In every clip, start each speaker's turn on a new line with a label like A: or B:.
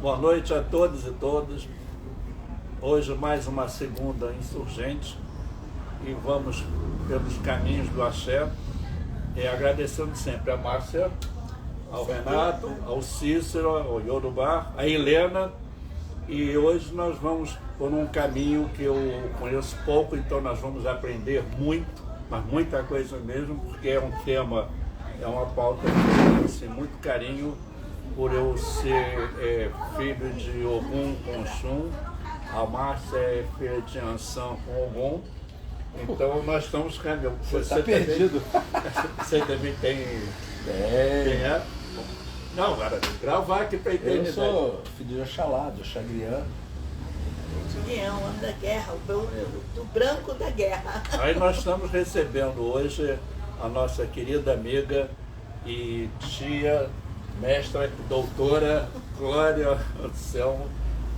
A: Boa noite a todos e todas. Hoje mais uma segunda insurgente e vamos pelos caminhos do axé, agradecendo sempre a Márcia, ao Renato, ao Cícero, ao Yorubá, a Helena, e hoje nós vamos por um caminho que eu conheço pouco, então nós vamos aprender muito, mas muita coisa mesmo, porque é um tema, é uma pauta que eu tenho assim, muito carinho, por eu ser filho de Ogum com Oxum, a Márcia é filha de Ansan com Ogum, então nós estamos caminhando.
B: Você está perdido.
A: Você também tem... é? Não, cara, gravar aqui para eternidade.
B: Eu sou filho de Oxalá, de Oxagriã.
C: Homem da guerra, do branco da guerra.
A: Aí nós estamos recebendo hoje a nossa querida amiga e tia, mestra, doutora Glória Anselmo,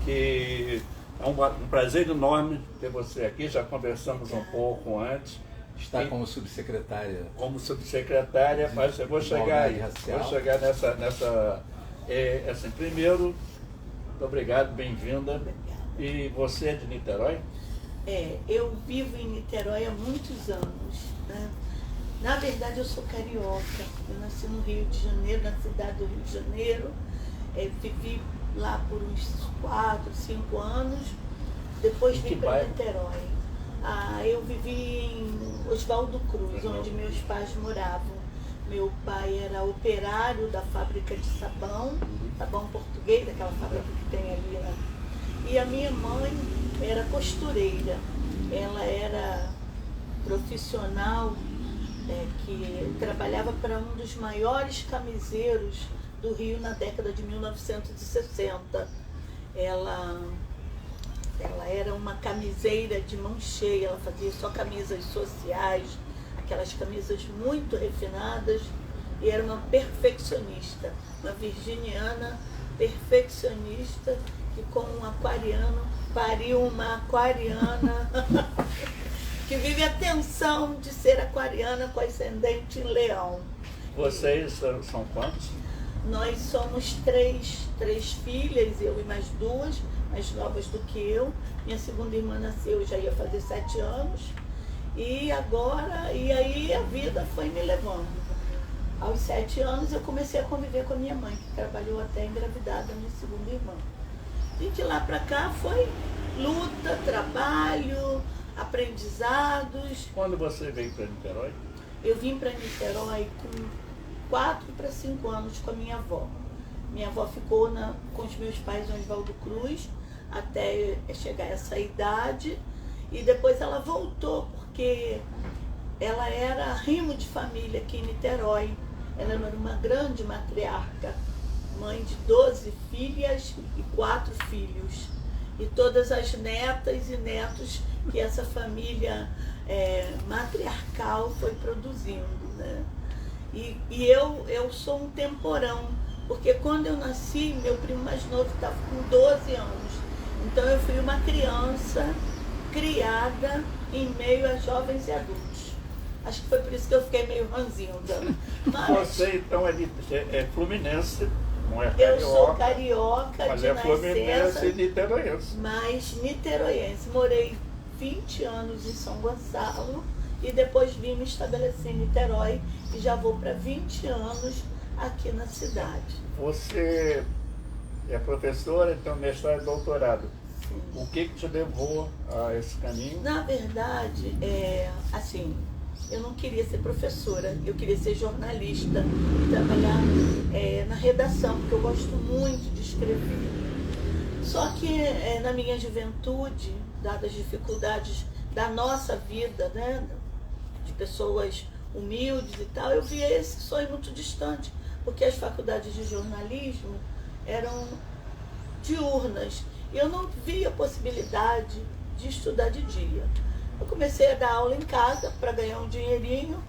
A: que é um prazer enorme ter você aqui, já conversamos um pouco antes.
B: Está como subsecretária.
A: Como subsecretária, mas eu vou chegar nessa assim, primeiro, muito obrigado, bem-vinda. E você é de Niterói?
C: Eu vivo em Niterói há muitos anos, né? Na verdade eu sou carioca, eu nasci no Rio de Janeiro, na cidade do Rio de Janeiro, vivi lá por uns 4, 5 anos, depois vim para Niterói. Eu vivi em Oswaldo Cruz, onde meus pais moravam. Meu pai era operário da fábrica de sabão português, aquela fábrica que tem ali, né? E a minha mãe era costureira. Ela era profissional que trabalhava para um dos maiores camiseiros do Rio na década de 1960. Ela era uma camiseira de mão cheia, ela fazia só camisas sociais, aquelas camisas muito refinadas, e era uma perfeccionista, uma virginiana perfeccionista, que com um aquariano pariu uma aquariana que vive a tensão de ser aquariana com ascendente em leão.
A: Vocês são quantos?
C: Nós somos três filhas, eu e mais duas, mais novas do que eu. Minha segunda irmã nasceu, já ia fazer 7 anos. E aí a vida foi me levando. Aos 7 anos eu comecei a conviver com a minha mãe, que trabalhou até engravidada, minha segunda irmã. E de lá para cá foi luta, trabalho, aprendizados.
A: Quando você veio para Niterói?
C: Eu vim para Niterói com 4 para 5 anos com a minha avó. Minha avó ficou com os meus pais em Oswaldo Cruz até chegar a essa idade, e depois ela voltou porque ela era rimo de família aqui em Niterói. Ela era uma grande matriarca, mãe de 12 filhas e 4 filhos. E todas as netas e netos que essa família matriarcal foi produzindo, né? E eu sou um temporão, porque quando eu nasci, meu primo mais novo estava com 12 anos. Então eu fui uma criança criada em meio a jovens e adultos. Acho que foi por isso que eu fiquei meio ranzinza. Mas
A: você então é fluminense, não é carioca?
C: Eu sou carioca,
A: mas
C: de nascença,
A: fluminense e niteroiense.
C: mas niteroiense. Morei 20 anos em São Gonçalo e depois vim me estabelecer em Niterói e já vou para 20 anos aqui na cidade.
A: Você é professora, então mestrado e doutorado.
C: Sim.
A: O que te levou a esse caminho?
C: Na verdade, assim, eu não queria ser professora, eu queria ser jornalista e trabalhar na redação, porque eu gosto muito de escrever. Só que na minha juventude, dadas as dificuldades da nossa vida, né, de pessoas humildes e tal, eu via esse sonho muito distante, porque as faculdades de jornalismo eram diurnas e eu não via possibilidade de estudar de dia. Eu comecei a dar aula em casa para ganhar um dinheirinho,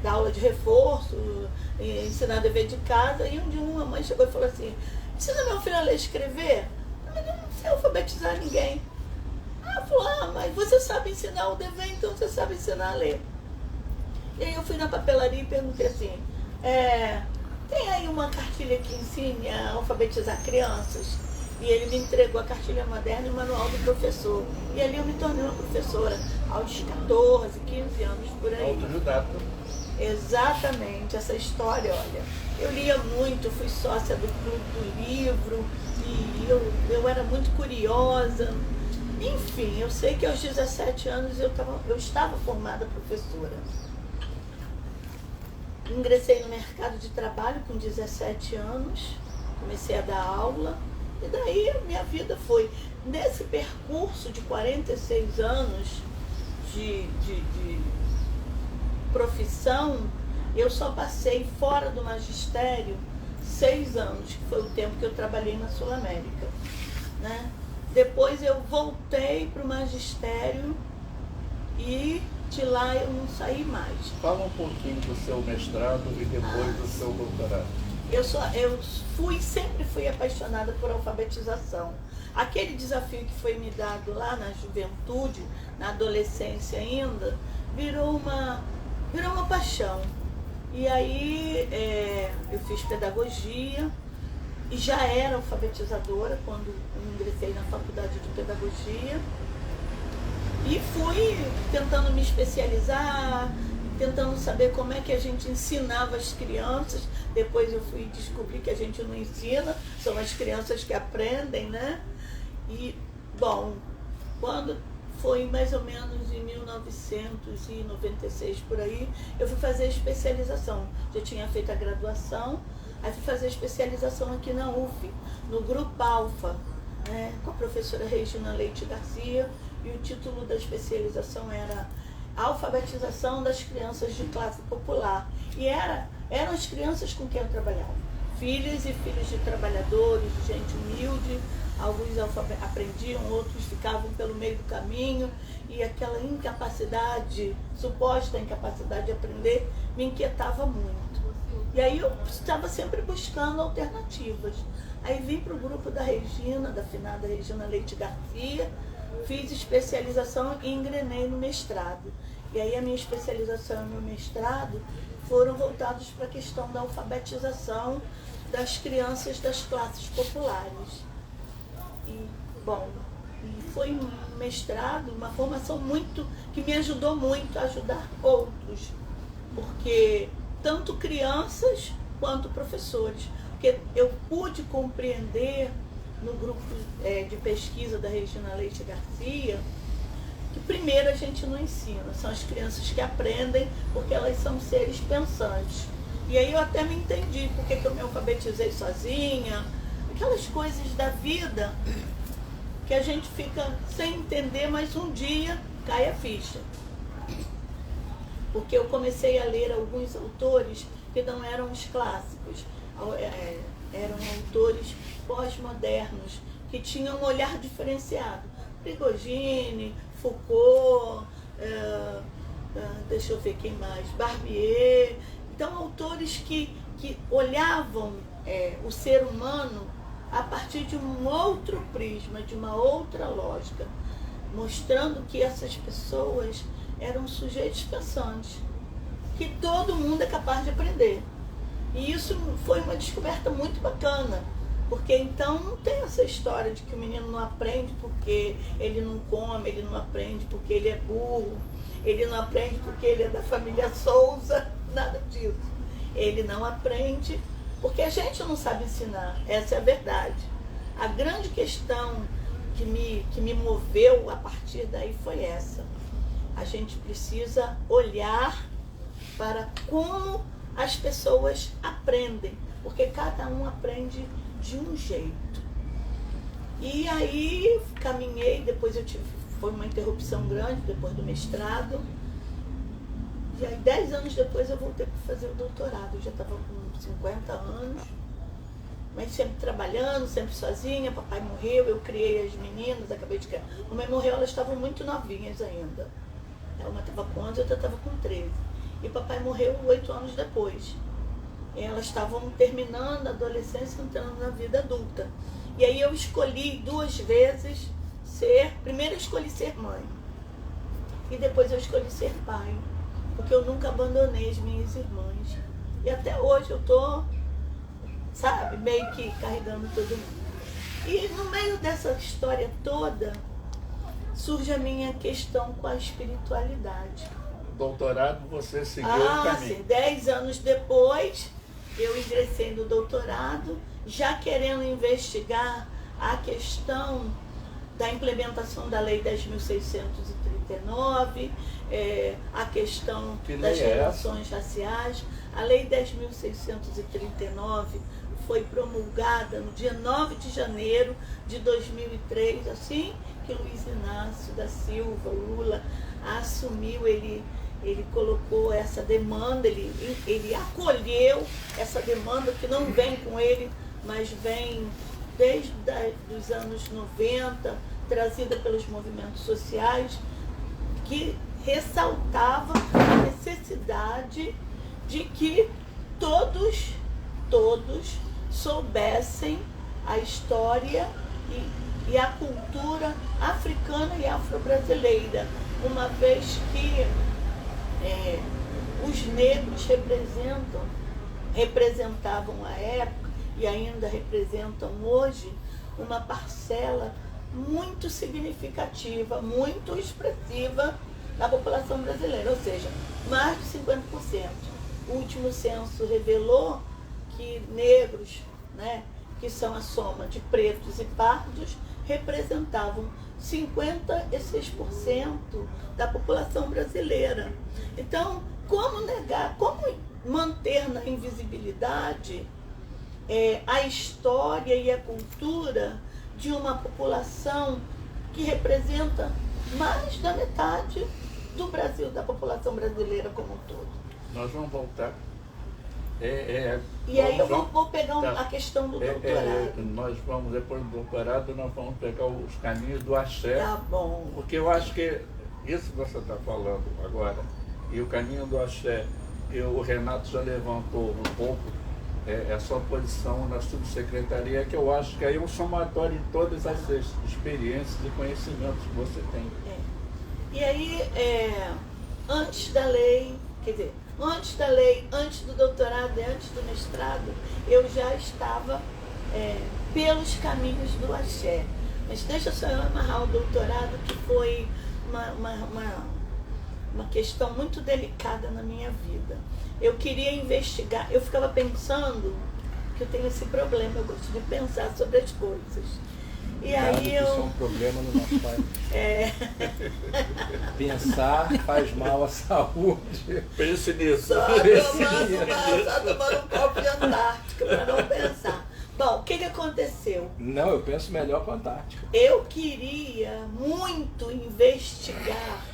C: dar aula de reforço, ensinar dever de casa, e um dia uma mãe chegou e falou assim: ensina meu filho a ler e escrever? Mas eu não sei alfabetizar ninguém. Ela falou: mas você sabe ensinar o dever, então você sabe ensinar a ler. E aí eu fui na papelaria e perguntei assim: tem aí uma cartilha que ensine a alfabetizar crianças. E ele me entregou a cartilha moderna e o manual do professor. E ali eu me tornei uma professora aos 14, 15 anos por aí.
A: Autodidata.
C: Exatamente, essa história, olha. Eu lia muito, fui sócia do Clube do Livro, e eu era muito curiosa. Enfim, eu sei que aos 17 anos eu estava formada professora. Ingressei no mercado de trabalho com 17 anos, comecei a dar aula, e daí a minha vida foi. Nesse percurso de 46 anos de profissão, eu só passei fora do magistério 6 anos, que foi o tempo que eu trabalhei na Sul América, né? Depois eu voltei para o magistério e de lá eu não saí mais.
A: Fala um pouquinho do seu mestrado e depois do seu doutorado.
C: Eu sempre fui apaixonada por alfabetização. Aquele desafio que foi me dado lá na juventude, na adolescência ainda, virou uma paixão. E aí eu fiz pedagogia e já era alfabetizadora quando ingressei na faculdade de pedagogia. E fui tentando me especializar, tentando saber como é que a gente ensinava as crianças. Depois eu fui descobrir que a gente não ensina, são as crianças que aprendem, né? E, bom, quando foi mais ou menos em 1996 por aí, eu fui fazer especialização. Já tinha feito a graduação, aí fui fazer especialização aqui na UF, no Grupo Alfa, né, com a professora Regina Leite Garcia, e o título da especialização era Alfabetização das Crianças de Classe Popular. E eram as crianças com quem eu trabalhava, filhas e filhos de trabalhadores, de gente humilde. Alguns aprendiam, outros ficavam pelo meio do caminho, e aquela incapacidade, suposta incapacidade de aprender, me inquietava muito. E aí eu estava sempre buscando alternativas. Aí vim para o grupo da Regina, da finada Regina Leite Garcia, fiz especialização e engrenei no mestrado. E aí a minha especialização e o meu mestrado foram voltados para a questão da alfabetização das crianças das classes populares. E, bom, foi um mestrado, uma formação que me ajudou muito a ajudar outros, porque tanto crianças quanto professores, porque eu pude compreender no grupo de pesquisa da Regina Leite Garcia que primeiro a gente não ensina, são as crianças que aprendem, porque elas são seres pensantes. E aí eu até me entendi porque que eu me alfabetizei sozinha, aquelas coisas da vida que a gente fica sem entender, mas um dia cai a ficha. Porque eu comecei a ler alguns autores que não eram os clássicos, eram autores pós-modernos, que tinham um olhar diferenciado. Prigogine, Foucault, deixa eu ver quem mais, Barbier. Então, autores que olhavam o ser humano a partir de um outro prisma, de uma outra lógica, mostrando que essas pessoas eram sujeitos pensantes, que todo mundo é capaz de aprender. E isso foi uma descoberta muito bacana, porque então não tem essa história de que o menino não aprende porque ele não come, ele não aprende porque ele é burro, ele não aprende porque ele é da família Souza, nada disso. Ele não aprende porque a gente não sabe ensinar, essa é a verdade. A grande questão que me moveu a partir daí foi essa. A gente precisa olhar para como as pessoas aprendem, porque cada um aprende de um jeito. E aí caminhei, depois foi uma interrupção grande depois do mestrado, e aí 10 anos depois eu voltei para fazer o doutorado. Eu já estava com 50 anos, mas sempre trabalhando, sempre sozinha. Papai morreu, eu criei as meninas, acabei de criar. Mamãe morreu, elas estavam muito novinhas ainda. Uma estava com 11, outra estava com 13. E papai morreu 8 anos depois. E elas estavam terminando a adolescência, entrando na vida adulta. E aí eu escolhi 2 vezes primeiro eu escolhi ser mãe. E depois eu escolhi ser pai. Porque eu nunca abandonei as minhas irmãs. E até hoje eu estou sabe? Meio que carregando todo mundo. E no meio dessa história toda, surge a minha questão com a espiritualidade.
A: Doutorado, você seguiu o caminho.
C: Sim, 10 anos depois, eu ingressei no doutorado, já querendo investigar a questão da implementação da Lei 10.639, a questão das relações raciais. A Lei 10.639 foi promulgada no dia 9 de janeiro de 2003, assim que Luiz Inácio da Silva, Lula, assumiu, ele colocou essa demanda, ele acolheu essa demanda que não vem com ele, mas vem desde os anos 90, trazida pelos movimentos sociais, que ressaltava a necessidade de que todos soubessem a história e a cultura africana e afro-brasileira, uma vez que os negros representavam à época e ainda representam hoje uma parcela muito significativa, muito expressiva da população brasileira, ou seja, mais de 50%. O último censo revelou que negros, né, que são a soma de pretos e pardos, representavam 56% da população brasileira. Então, como negar, como manter na invisibilidade a história e a cultura de uma população que representa mais da metade do Brasil, da população brasileira como um todo?
A: Nós vamos voltar.
C: E aí eu vou pegar a questão do doutorado.
A: Nós vamos, depois do doutorado, nós vamos pegar os caminhos do axé.
C: Tá bom.
A: Porque eu acho que isso que você está falando agora, e o caminho do axé, o Renato já levantou um pouco a sua posição na subsecretaria, que eu acho que aí é um somatório de todas as experiências e conhecimentos que você tem.
C: E aí, antes da lei, antes do doutorado e antes do mestrado, eu já estava pelos caminhos do axé. Mas deixa só eu amarrar o doutorado, que foi uma questão muito delicada na minha vida. Eu queria investigar, eu ficava pensando, que eu tenho esse problema, eu gosto de pensar sobre as coisas. E aí
B: Isso é um problema no nosso país. Pensar faz mal à saúde.
A: Pense nisso.
C: Só tomando um copo de Antártica para não pensar. Bom, o que aconteceu?
B: Não, eu penso melhor com a Antártica.
C: Eu queria muito investigar.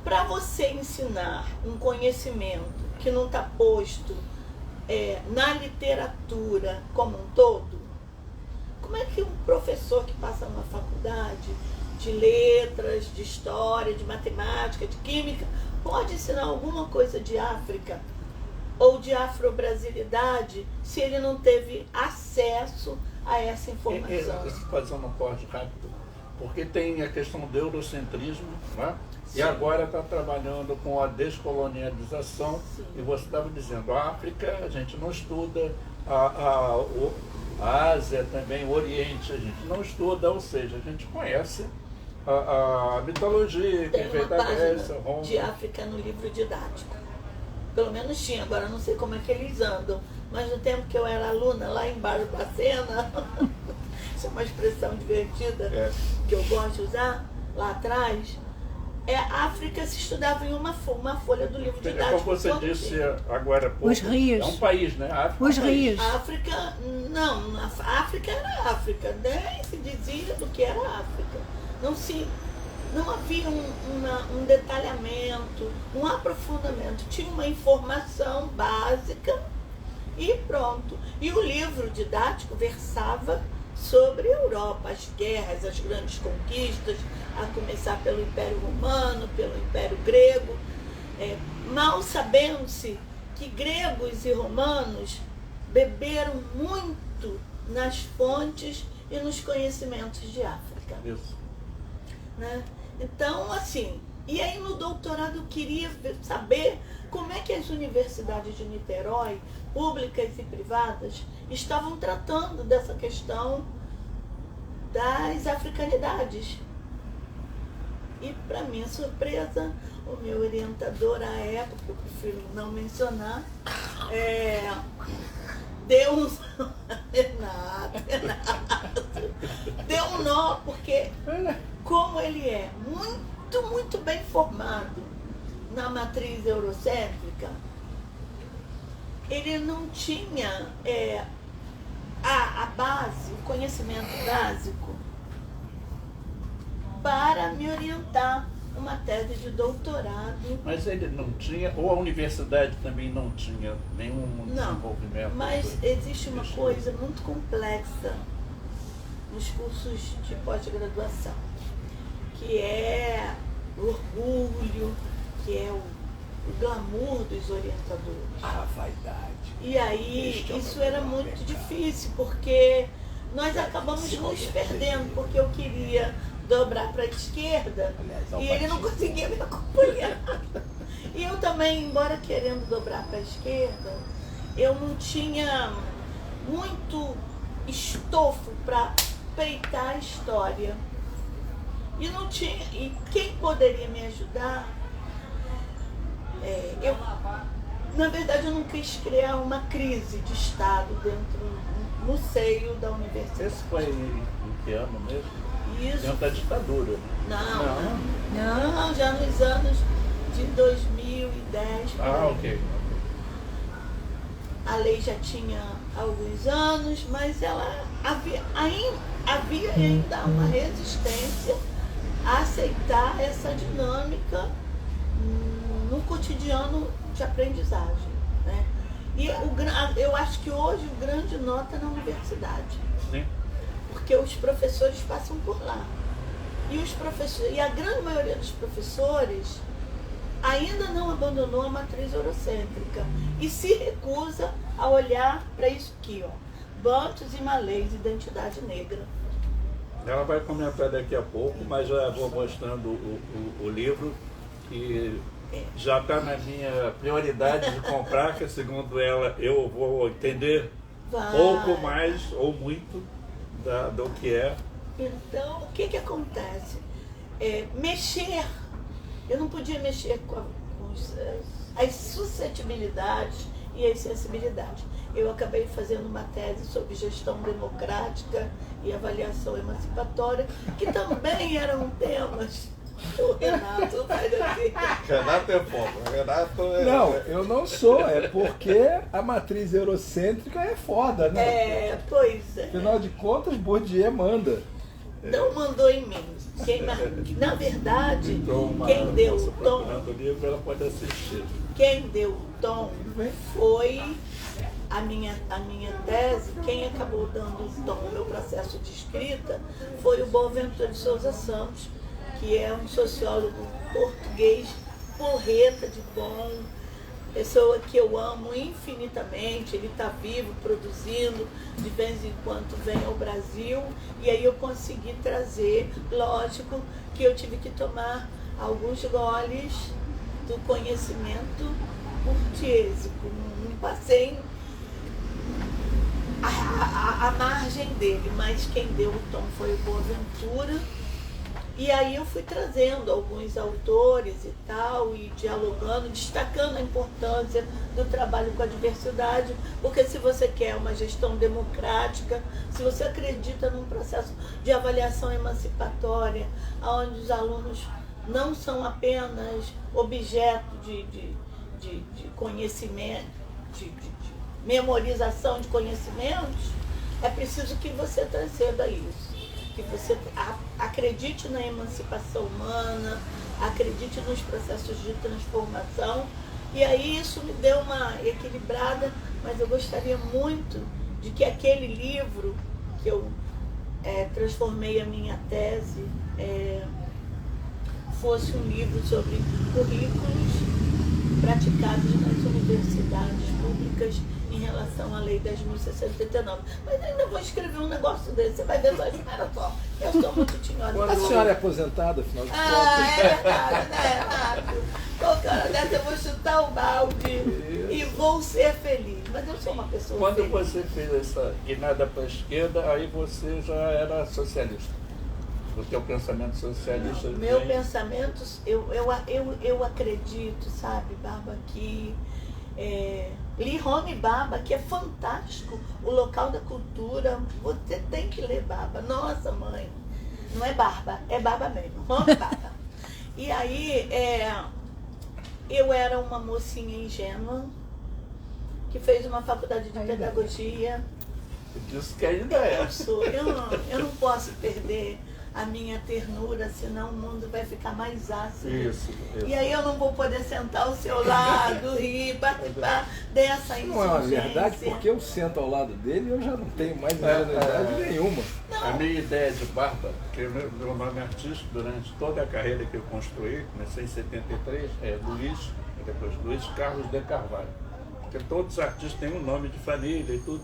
C: Para você ensinar um conhecimento que não está posto na literatura como um todo, como é que um professor que passa numa faculdade de letras, de história, de matemática, de química, pode ensinar alguma coisa de África ou de afro-brasilidade se ele não teve acesso a essa informação?
A: Você pode fazer um corte rápido, porque tem a questão do eurocentrismo, né? E agora está trabalhando com a descolonialização. Sim. E você estava dizendo, a África a gente não estuda, a Ásia também, o Oriente a gente não estuda, ou seja, a gente conhece a mitologia,
C: tem
A: quem veio da Grécia, Roma.
C: De África no livro didático. Pelo menos tinha, agora não sei como é que eles andam. Mas no tempo que eu era aluna lá em Barbacena, isso é uma expressão divertida que eu gosto de usar, lá atrás, a África se estudava em uma folha do livro didático.
A: Como você disse agora há pouco,
D: os rios.
A: É um país, né? A África
D: os
A: é um país.
D: rios.
C: A África, não, a África era África, nem se dizia do que era África. Não havia um detalhamento, um aprofundamento, tinha uma informação básica e pronto. E o livro didático versava sobre a Europa, as guerras, as grandes conquistas, a começar pelo Império Romano, pelo Império Grego, mal sabendo-se que gregos e romanos beberam muito nas fontes e nos conhecimentos de África.
A: Isso.
C: Né? Então, assim, E aí no doutorado eu queria saber como é que as universidades de Niterói, públicas e privadas, estavam tratando dessa questão das africanidades. E para minha surpresa, o meu orientador à época, eu prefiro não mencionar, deu um deu um nó, porque como ele é muito bem formado na matriz eurocêntrica, ele não tinha a base, o conhecimento básico para me orientar uma tese de doutorado.
A: Mas ele não tinha, ou a universidade também não tinha nenhum desenvolvimento?
C: Mas existe uma coisa muito complexa nos cursos de pós-graduação, que é o orgulho, que é o glamour dos orientadores.
B: A vaidade.
C: E aí isso era muito difícil, porque nós acabamos nos perdendo, porque eu queria dobrar para a esquerda e ele não conseguia me acompanhar. E eu também, embora querendo dobrar para a esquerda, eu não tinha muito estofo para peitar a história. E não tinha. E quem poderia me ajudar? Na verdade, eu não quis criar uma crise de Estado no seio da universidade.
A: Esse foi em que ano mesmo?
C: Isso.
A: Dentro da ditadura, né?
C: Não, já nos anos de 2010.
A: Ok.
C: A lei já tinha alguns anos, mas ela havia ainda uma resistência a aceitar essa dinâmica no cotidiano de aprendizagem, né? E eu acho que hoje o grande nó está na universidade.
A: Sim.
C: Porque os professores passam por lá. E a grande maioria dos professores ainda não abandonou a matriz eurocêntrica e se recusa a olhar para isso aqui, ó, Bantus e Malês, identidade negra.
A: Ela vai comentar daqui a pouco, mas já vou mostrando o livro, que já está na minha prioridade de comprar, que segundo ela eu vou entender pouco mais ou muito do que é.
C: Então, o que acontece? Eu não podia mexer com as suscetibilidades e as sensibilidades. Eu acabei fazendo uma tese sobre gestão democrática e avaliação emancipatória, que também eram temas. O Renato faz assim.
A: Renato é foda. Renato é...
B: Não, eu não sou, é porque a matriz eurocêntrica é foda, né?
C: Pois é.
B: Afinal de contas, Bourdieu manda.
C: Não mandou em mim. Na verdade, quem deu o tom.
A: Ela pode assistir.
C: Quem deu o tom foi a minha tese. Quem acabou dando o tom no meu processo de escrita foi o Boaventura de Souza Santos, que é um sociólogo português, porreta de bom, pessoa que eu amo infinitamente. Ele está vivo, produzindo, de vez em quando vem ao Brasil, e aí eu consegui trazer. Lógico que eu tive que tomar alguns goles do conhecimento burtiésico, não passei a margem dele, mas quem deu o tom foi o Boaventura. E aí eu fui trazendo alguns autores e tal, e dialogando, destacando a importância do trabalho com a diversidade, porque se você quer uma gestão democrática, se você acredita num processo de avaliação emancipatória, onde os alunos não são apenas objeto de conhecimento, de memorização de conhecimentos, é preciso que você transcenda isso. Que você acredite na emancipação humana, acredite nos processos de transformação. E aí isso me deu uma equilibrada, mas eu gostaria muito de que aquele livro, que eu transformei a minha tese, fosse um livro sobre currículos praticados nas universidades públicas e em relação à lei 10.689. Mas ainda vou escrever um negócio desse, você vai ver só, espera só. Eu sou muito tinhosa.
B: A senhora é aposentada, afinal de contas?
C: É verdade, né, Renato? Qualquer hora dessa eu vou chutar o balde e vou ser feliz. Mas eu sou uma pessoa
A: Quando
C: feliz.
A: você fez essa guinada para a esquerda, aí você já era socialista. O teu pensamento socialista...
C: Não, meu
A: vem-
C: pensamento, eu acredito, sabe, Baba, que li Rome Baba, que é fantástico, o local da cultura, você tem que ler Baba. Nossa, mãe, não é Barba, é Baba mesmo, Rome Baba. E aí, eu era uma mocinha ingênua, que fez uma faculdade de pedagogia.
A: Disso que ainda é.
C: Eu não posso perder a minha ternura, senão o mundo vai ficar mais ácido.
A: Isso.
C: E aí eu não vou poder sentar ao seu lado, rir, participar dessa insurgência.
B: Não é uma verdade, porque eu sento ao lado dele e eu já não tenho mais ingenuidade nenhuma.
A: A minha ideia de barba, que o meu nome artístico durante toda a carreira que eu construí, comecei em 73, é Luiz, depois Luiz Carlos de Carvalho. Porque todos os artistas têm um nome de família e tudo.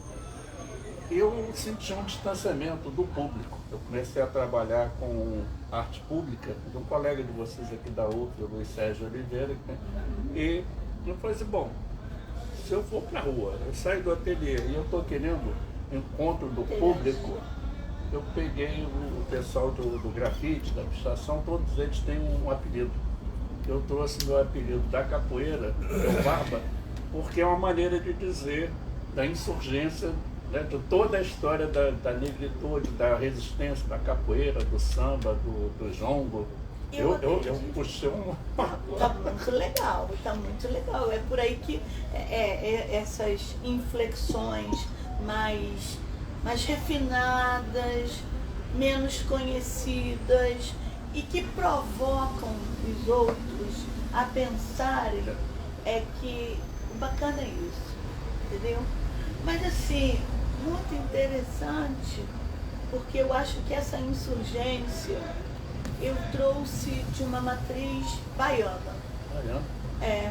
A: Eu senti um distanciamento do público. Eu comecei a trabalhar com arte pública de um colega de vocês aqui da UF, o Luiz Sérgio Oliveira, e eu falei assim, bom, se eu for para a rua, eu saio do ateliê e eu estou querendo encontro do público, eu peguei o pessoal do grafite, da pichação, todos eles têm um apelido. Eu trouxe meu apelido da capoeira, meu barba, porque é uma maneira de dizer da insurgência, né, de toda a história da negritude, da resistência, da capoeira, do samba, do jongo. Eu puxei um...
C: Tá muito legal, tá muito legal. É por aí que essas inflexões mais refinadas, menos conhecidas e que provocam os outros a pensarem que o bacana é isso, entendeu? Mas assim, muito interessante, porque eu acho que essa insurgência eu trouxe de uma matriz baiana.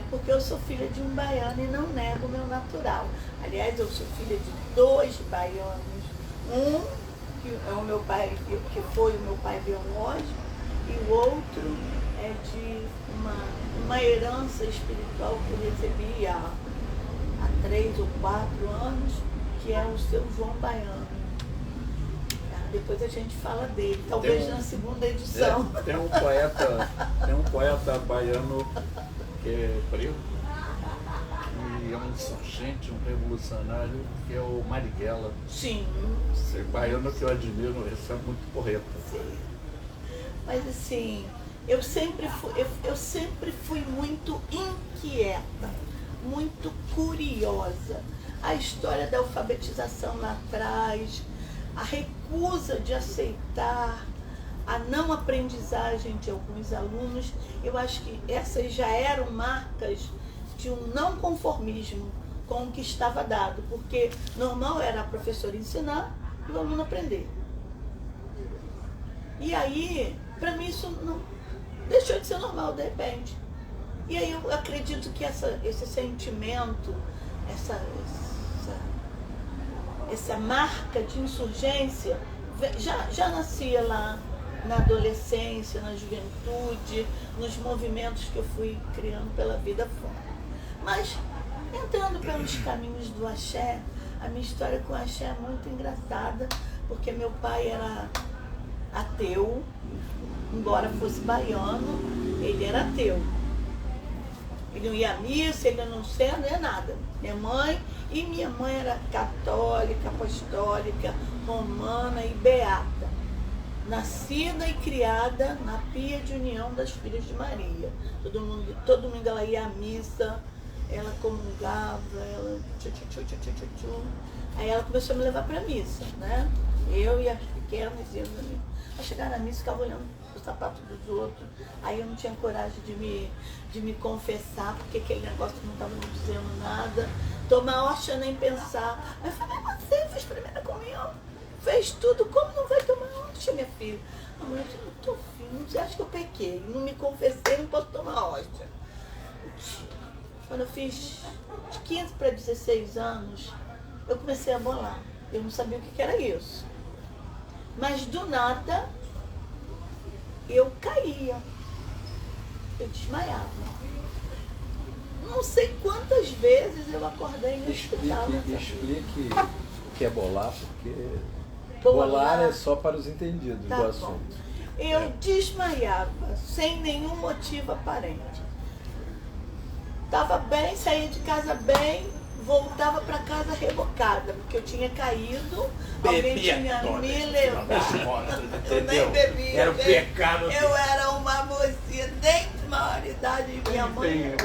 C: Porque eu sou filha de um baiano e não nego o meu natural. Aliás, eu sou filha de 2 baianos. Um, que é o meu pai, que foi o meu pai biológico, e o outro é de uma herança espiritual que eu recebi há 3 ou 4 anos, que é o seu João Baiano. Depois a gente fala dele, talvez na segunda edição.
A: Tem um poeta baiano que é preto, que é um insurgente, um revolucionário, que é o Marighella.
C: Sim.
A: Esse baiano que eu admiro, esse é muito correto.
C: Sim. Mas assim, eu sempre fui muito inquieta, muito curiosa. A história da alfabetização lá atrás, a recusa de aceitar a não aprendizagem de alguns alunos, eu acho que essas já eram marcas de um não conformismo com o que estava dado, porque normal era a professora ensinar e o aluno aprender. E aí, para mim isso não deixou de ser normal de repente. E aí eu acredito que esse sentimento, essa marca de insurgência já nascia lá na adolescência, na juventude, nos movimentos que eu fui criando pela vida fora. Mas, entrando pelos caminhos do axé, a minha história com o axé é muito engraçada, porque meu pai era ateu, embora fosse baiano, ele era ateu. Ele não ia à missa, ele não ia nada. Minha mãe era católica, apostólica, romana e beata. Nascida e criada na pia de união das filhas de Maria. Todo mundo ela ia à missa, ela comungava, ela Aí ela começou a me levar para a missa, né? Eu e as pequenas íamos ali. Ao chegar na missa, ficava olhando o sapato dos outros. Aí eu não tinha coragem de me confessar, porque aquele negócio não estava me dizendo nada. Tomar hóstia nem pensar. Aí eu falei, mas você fez primeira comunhão? Fez tudo, como não vai tomar hóstia, minha filha? A mulher disse, não tô filho, você acha que eu pequei? Não me confessei, não posso tomar hóstia. quando eu fiz de 15 para 16 anos, eu comecei a bolar. Eu não sabia o que era isso. Mas do nada, eu caía. Eu desmaiava. Não sei quantas vezes eu acordei no hospital.
B: Explique o que é bolar, porque bolar é só para os entendidos do assunto.
C: Eu desmaiava, sem nenhum motivo aparente. Estava bem, saía de casa bem, voltava para casa rebocada, porque eu tinha caído, alguém tinha me levado. Eu nem bebia.
A: Era um pecado.
C: Eu era uma mocinha, nem de maioridade, minha mãe.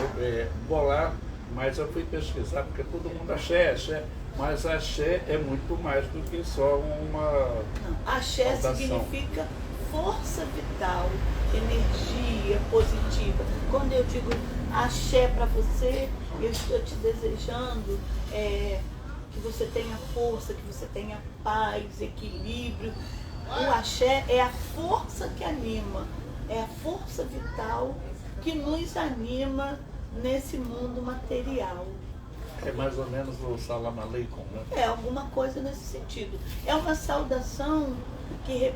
A: Bolar, mas eu fui pesquisar, porque todo mundo axé, axé. Mas axé é muito mais do que só uma.
C: Não, axé significa força vital, energia positiva. Quando eu digo axé para você, eu estou te desejando que você tenha força, que você tenha paz, equilíbrio. O axé é a força que anima, é a força vital que nos anima nesse mundo material.
A: É mais ou menos o Salam Aleikum, né?
C: É alguma coisa nesse sentido. É uma saudação que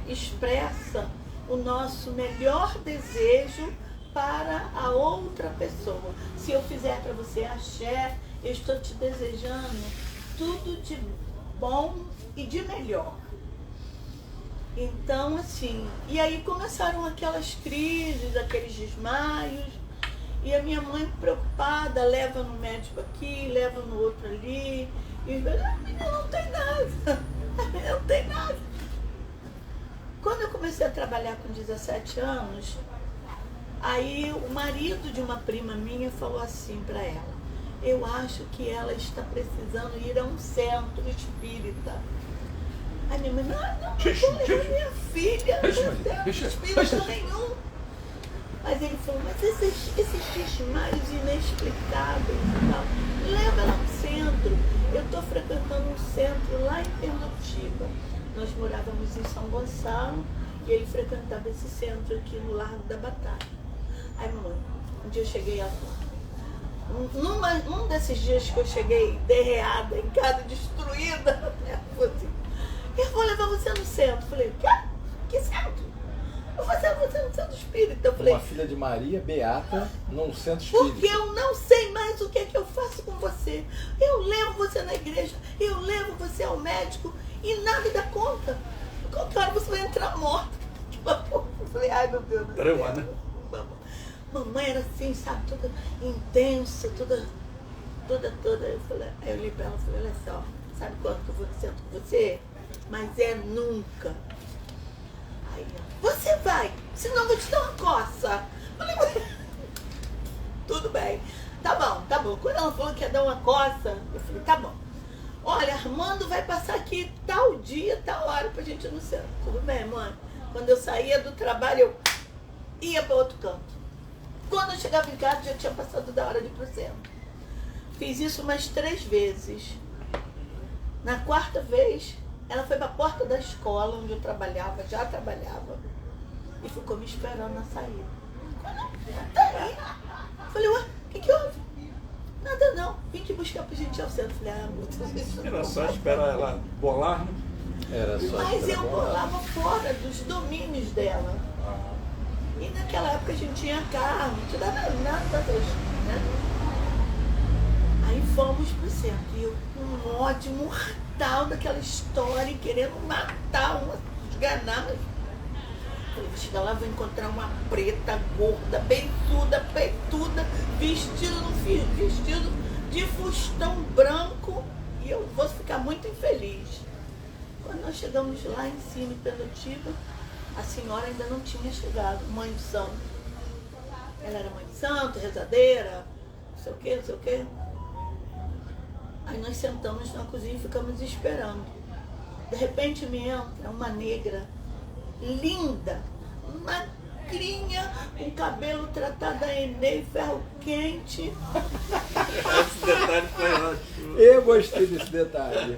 C: expressa o nosso melhor desejo para a outra pessoa. Se eu fizer para você axé, eu estou te desejando tudo de bom e de melhor. Então, assim, e aí começaram aquelas crises, aqueles desmaios, e a minha mãe preocupada, leva no médico aqui, leva no outro ali, e a menina não tem nada, a menina não tem nada. Quando eu comecei a trabalhar com 17 anos, aí o marido de uma prima minha falou assim para ela: eu acho que ela está precisando ir a um centro espírita. Aí minha mãe, não vou levar minha filha, não tem espírito nenhum. Mas ele falou, mas esses desmaios inexplicáveis e tal, leva ela ao centro. Eu estou frequentando um centro lá em Pernambuco. Nós morávamos em São Gonçalo e ele frequentava esse centro aqui no Largo da Batalha. Aí, mamãe, um dia eu cheguei num desses dias que eu cheguei derreada, em casa destruída, eu vou levar você no centro. Falei, que centro? Eu vou levar você no centro espírita. Eu falei,
B: uma filha de Maria, beata, num centro espírita.
C: Porque eu não sei mais o que é que eu faço com você. Eu levo você na igreja, eu levo você ao médico e nada dá conta. Qualquer hora você vai entrar morta. Eu falei, ai meu Deus do céu.
A: Drama, né?
C: Mamãe era assim, sabe, toda intensa, toda. Eu falei, aí eu olhei pra ela e falei, olha só, sabe quando que eu vou no centro com você? Mas é nunca. Aí ela, você vai, senão eu vou te dar uma coça. Eu falei, tudo bem. Tá bom. Quando ela falou que ia dar uma coça, eu falei, tá bom. Olha, Armando vai passar aqui tal dia, tal hora pra gente ir no centro. Tudo bem, mãe? Quando eu saía do trabalho, eu ia para outro canto. Quando eu chegava em casa, já tinha passado da hora de ir pro centro. Fiz isso umas 3 vezes. Na 4ª vez, ela foi para a porta da escola onde eu trabalhava, já trabalhava, e ficou me esperando na saída. Tá aí. Falei, ué, o que houve? Nada não, vim te buscar pra gente ir ao centro. Falei, meu Deus, isso
A: Era só esperar ela bolar, né?
B: Era só
C: mas eu
B: bolar.
C: bolava fora dos domínios dela. E naquela época a gente tinha carro, não tinha nada disso, né? Aí fomos pro centro. E eu com um ódio mortal daquela história, querendo matar uma, esganar. Falei, vou chegar lá, vou encontrar uma preta, gorda, bentuda, peituda, vestido de fustão branco, e eu vou ficar muito infeliz. Quando nós chegamos lá em cima, em Pernambuco, a senhora ainda não tinha chegado, mãe de santo. Ela era mãe de santo, rezadeira, não sei o quê. Aí nós sentamos na cozinha e ficamos esperando. De repente me entra uma negra, linda, magrinha, com cabelo tratado a Enê, ferro quente.
A: Esse detalhe foi ótimo.
B: Eu gostei desse detalhe.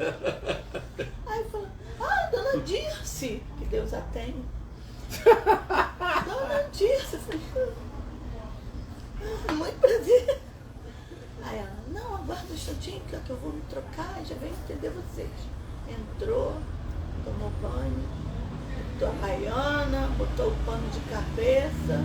C: Aí eu falei, dona Dirce, que Deus a tenha. Dona Dirce, eu falei, muito prazer. que eu vou me trocar e já venho atender vocês. Entrou, tomou banho, botou a baiana, botou o pano de cabeça.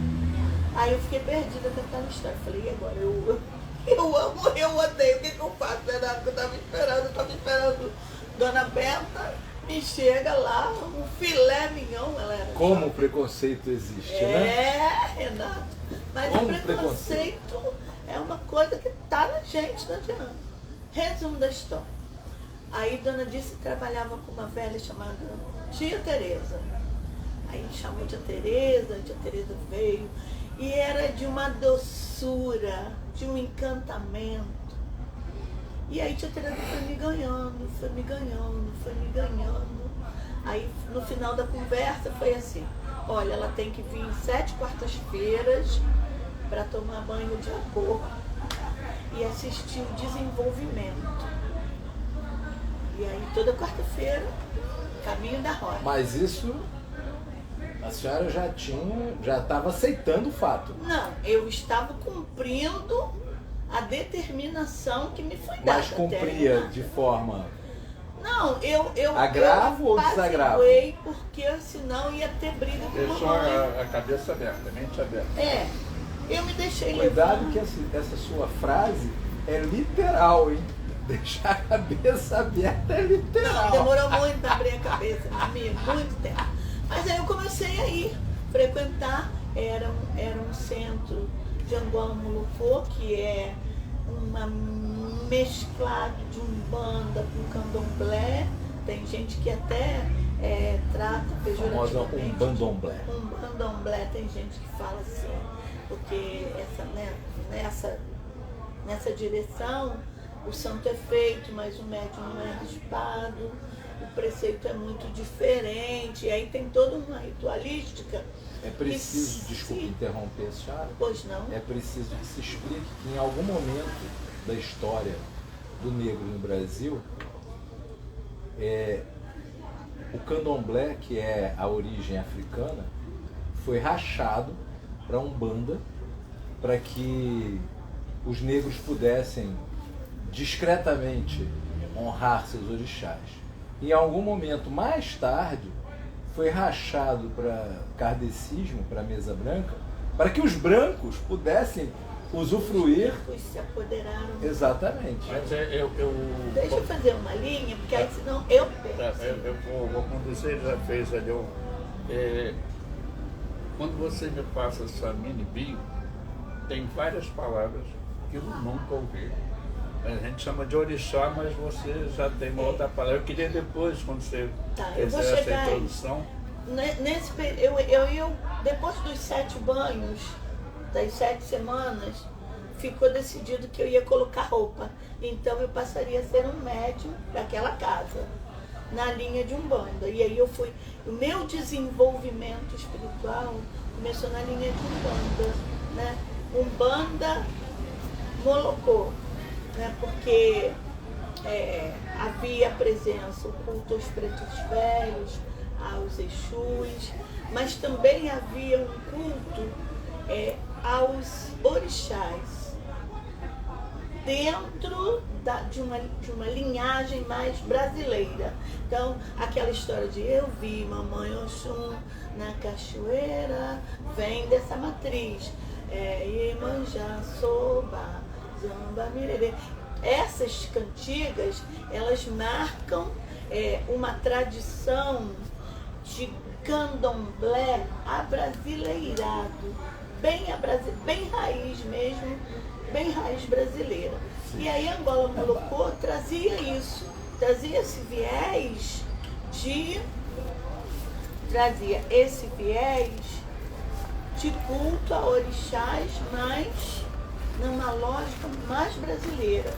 C: Aí eu fiquei perdida com aquela história. Falei, e agora? Eu amo, eu odeio, o que eu faço? Renato, eu tava esperando Dona Benta, me chega lá, um filé mignon, ela era.
B: Como o preconceito existe, né?
C: Renato. Mas
B: Como
C: o preconceito é uma coisa que tá na gente, não adianta. Resumo da história. Aí Dona Dirce trabalhava com uma velha chamada Tia Tereza. Aí chamou Tia Tereza veio. E era de uma doçura, de um encantamento. E aí Tia Tereza foi me ganhando. Aí no final da conversa foi assim, olha, ela tem que vir 7 quartas-feiras para tomar banho de acordo e assistir o desenvolvimento. E aí toda quarta-feira, caminho da roda.
B: Mas isso a senhora já estava aceitando o fato.
C: Não, eu estava cumprindo a determinação que me foi dada.
B: Mas cumpria de forma...
C: Não, eu
B: agravo ou desagravo?
C: Porque senão ia ter briga com o
A: Deixou a cabeça aberta, a mente aberta.
C: Eu me deixei
B: Cuidado
C: levar.
B: que essa sua frase é literal, hein? Deixar a cabeça aberta é literal.
C: Não, demorou muito para abrir a cabeça, meu amigo, muito tempo. Mas aí eu comecei a ir frequentar, era um centro de Angola Molucô, que é uma mesclado de umbanda com candomblé. Tem gente que até trata pejorativamente.
B: Umbandomblé.
C: Umbandomblé, tem gente que fala assim, porque nessa direção o santo é feito, mas o médium não é rispado, o preceito é muito diferente, e aí tem toda uma ritualística.
B: É preciso, desculpe interromper a senhora,
C: pois não.
B: É preciso que se explique que em algum momento da história do negro no Brasil, o candomblé, que é a origem africana, foi rachado para Umbanda, para que os negros pudessem discretamente honrar seus orixás. Em algum momento mais tarde, foi rachado para kardecismo, para a mesa branca, para que os brancos pudessem usufruir.
C: Os se apoderaram.
B: Exatamente.
A: Mas
C: Deixa eu fazer uma linha, porque aí senão eu perco.
A: Eu vou conduzir, já fez ali quando você me passa essa mini bio, tem várias palavras que eu nunca ouvi. A gente chama de orixá, mas você já tem uma outra palavra. Eu queria depois, quando você fizer essa introdução.
C: Eu, depois dos 7 banhos, das 7 semanas, ficou decidido que eu ia colocar roupa. Então eu passaria a ser um médium daquela casa, na linha de Umbanda. E aí o meu desenvolvimento espiritual começou na linha de Umbanda, né? Umbanda Molocô, né? Porque havia presença, o culto aos pretos velhos, aos Exus, mas também havia um culto aos orixás, dentro de uma linhagem mais brasileira. Então, aquela história de eu vi Mamãe Oxum na cachoeira, vem dessa matriz. Iemanjá, Soba, Zamba, Mirerê. Essas cantigas, elas marcam uma tradição de candomblé abrasileirado, bem raiz mesmo, bem raiz brasileira. E aí Angola Molocô trazia isso, trazia esse viés de culto a orixás, mas numa lógica mais brasileira,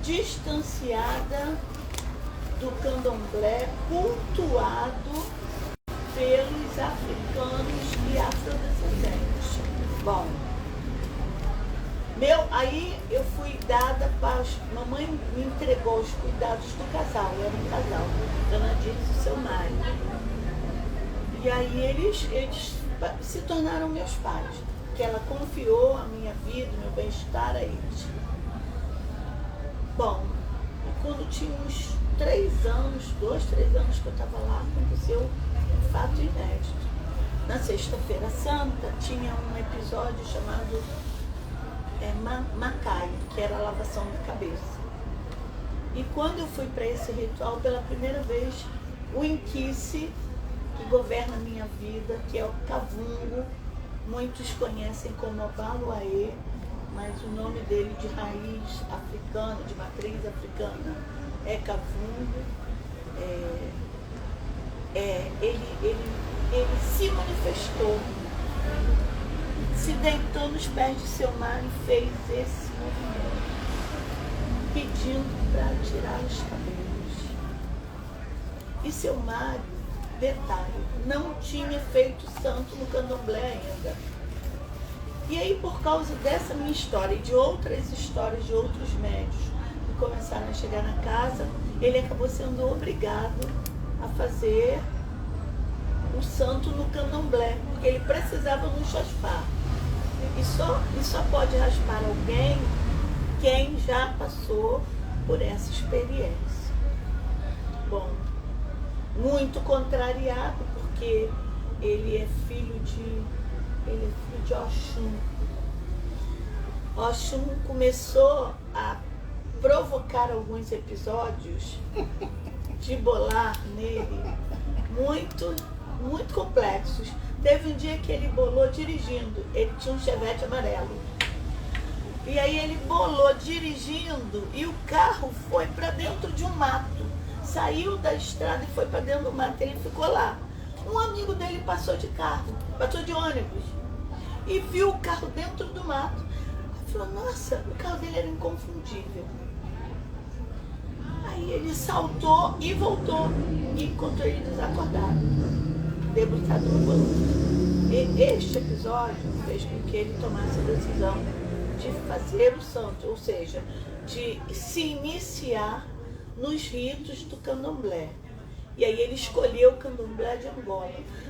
C: distanciada do candomblé, cultuado pelos africanos e afrodescendentes. Bom, aí eu fui dada para... Mamãe me entregou os cuidados do casal, era um casal, Dona Dirce e seu marido. E aí eles se tornaram meus pais, que ela confiou a minha vida, o meu bem-estar a eles. Bom, quando tinha uns 3 anos, 2, 3 anos que eu estava lá, aconteceu um fato inédito. Na Sexta-feira Santa tinha um episódio chamado Macai, que era a lavação de cabeça. E quando eu fui para esse ritual, pela primeira vez, o inquice que governa a minha vida, que é o cavungo, muitos conhecem como Obaluaê, mas o nome dele de raiz africana, de matriz africana, é cavungo. Ele se manifestou, se deitou nos pés de Selmar e fez esse movimento, pedindo para tirar os cabelos. E Selmar, detalhe, não tinha feito santo no candomblé ainda. E aí, por causa dessa minha história e de outras histórias de outros médios que começaram a chegar na casa, ele acabou sendo obrigado a fazer o santo no candomblé, porque ele precisava nos raspar. E só pode raspar alguém quem já passou por essa experiência. Bom, muito contrariado, porque ele é filho de Oxum. Oxum começou a provocar alguns episódios de bolar nele muito complexos. Teve um dia que ele bolou dirigindo, ele tinha um Chevette amarelo. E aí ele bolou dirigindo e o carro foi para dentro de um mato. Saiu da estrada e foi para dentro do mato, ele ficou lá. Um amigo dele passou de ônibus, e viu o carro dentro do mato. Ele falou, nossa, o carro dele era inconfundível. Aí ele saltou e voltou e encontrou ele desacordado, debruçado no volante. E este episódio fez com que ele tomasse a decisão de fazer o santo, ou seja, de se iniciar nos ritos do candomblé. E aí ele escolheu o candomblé de Angola,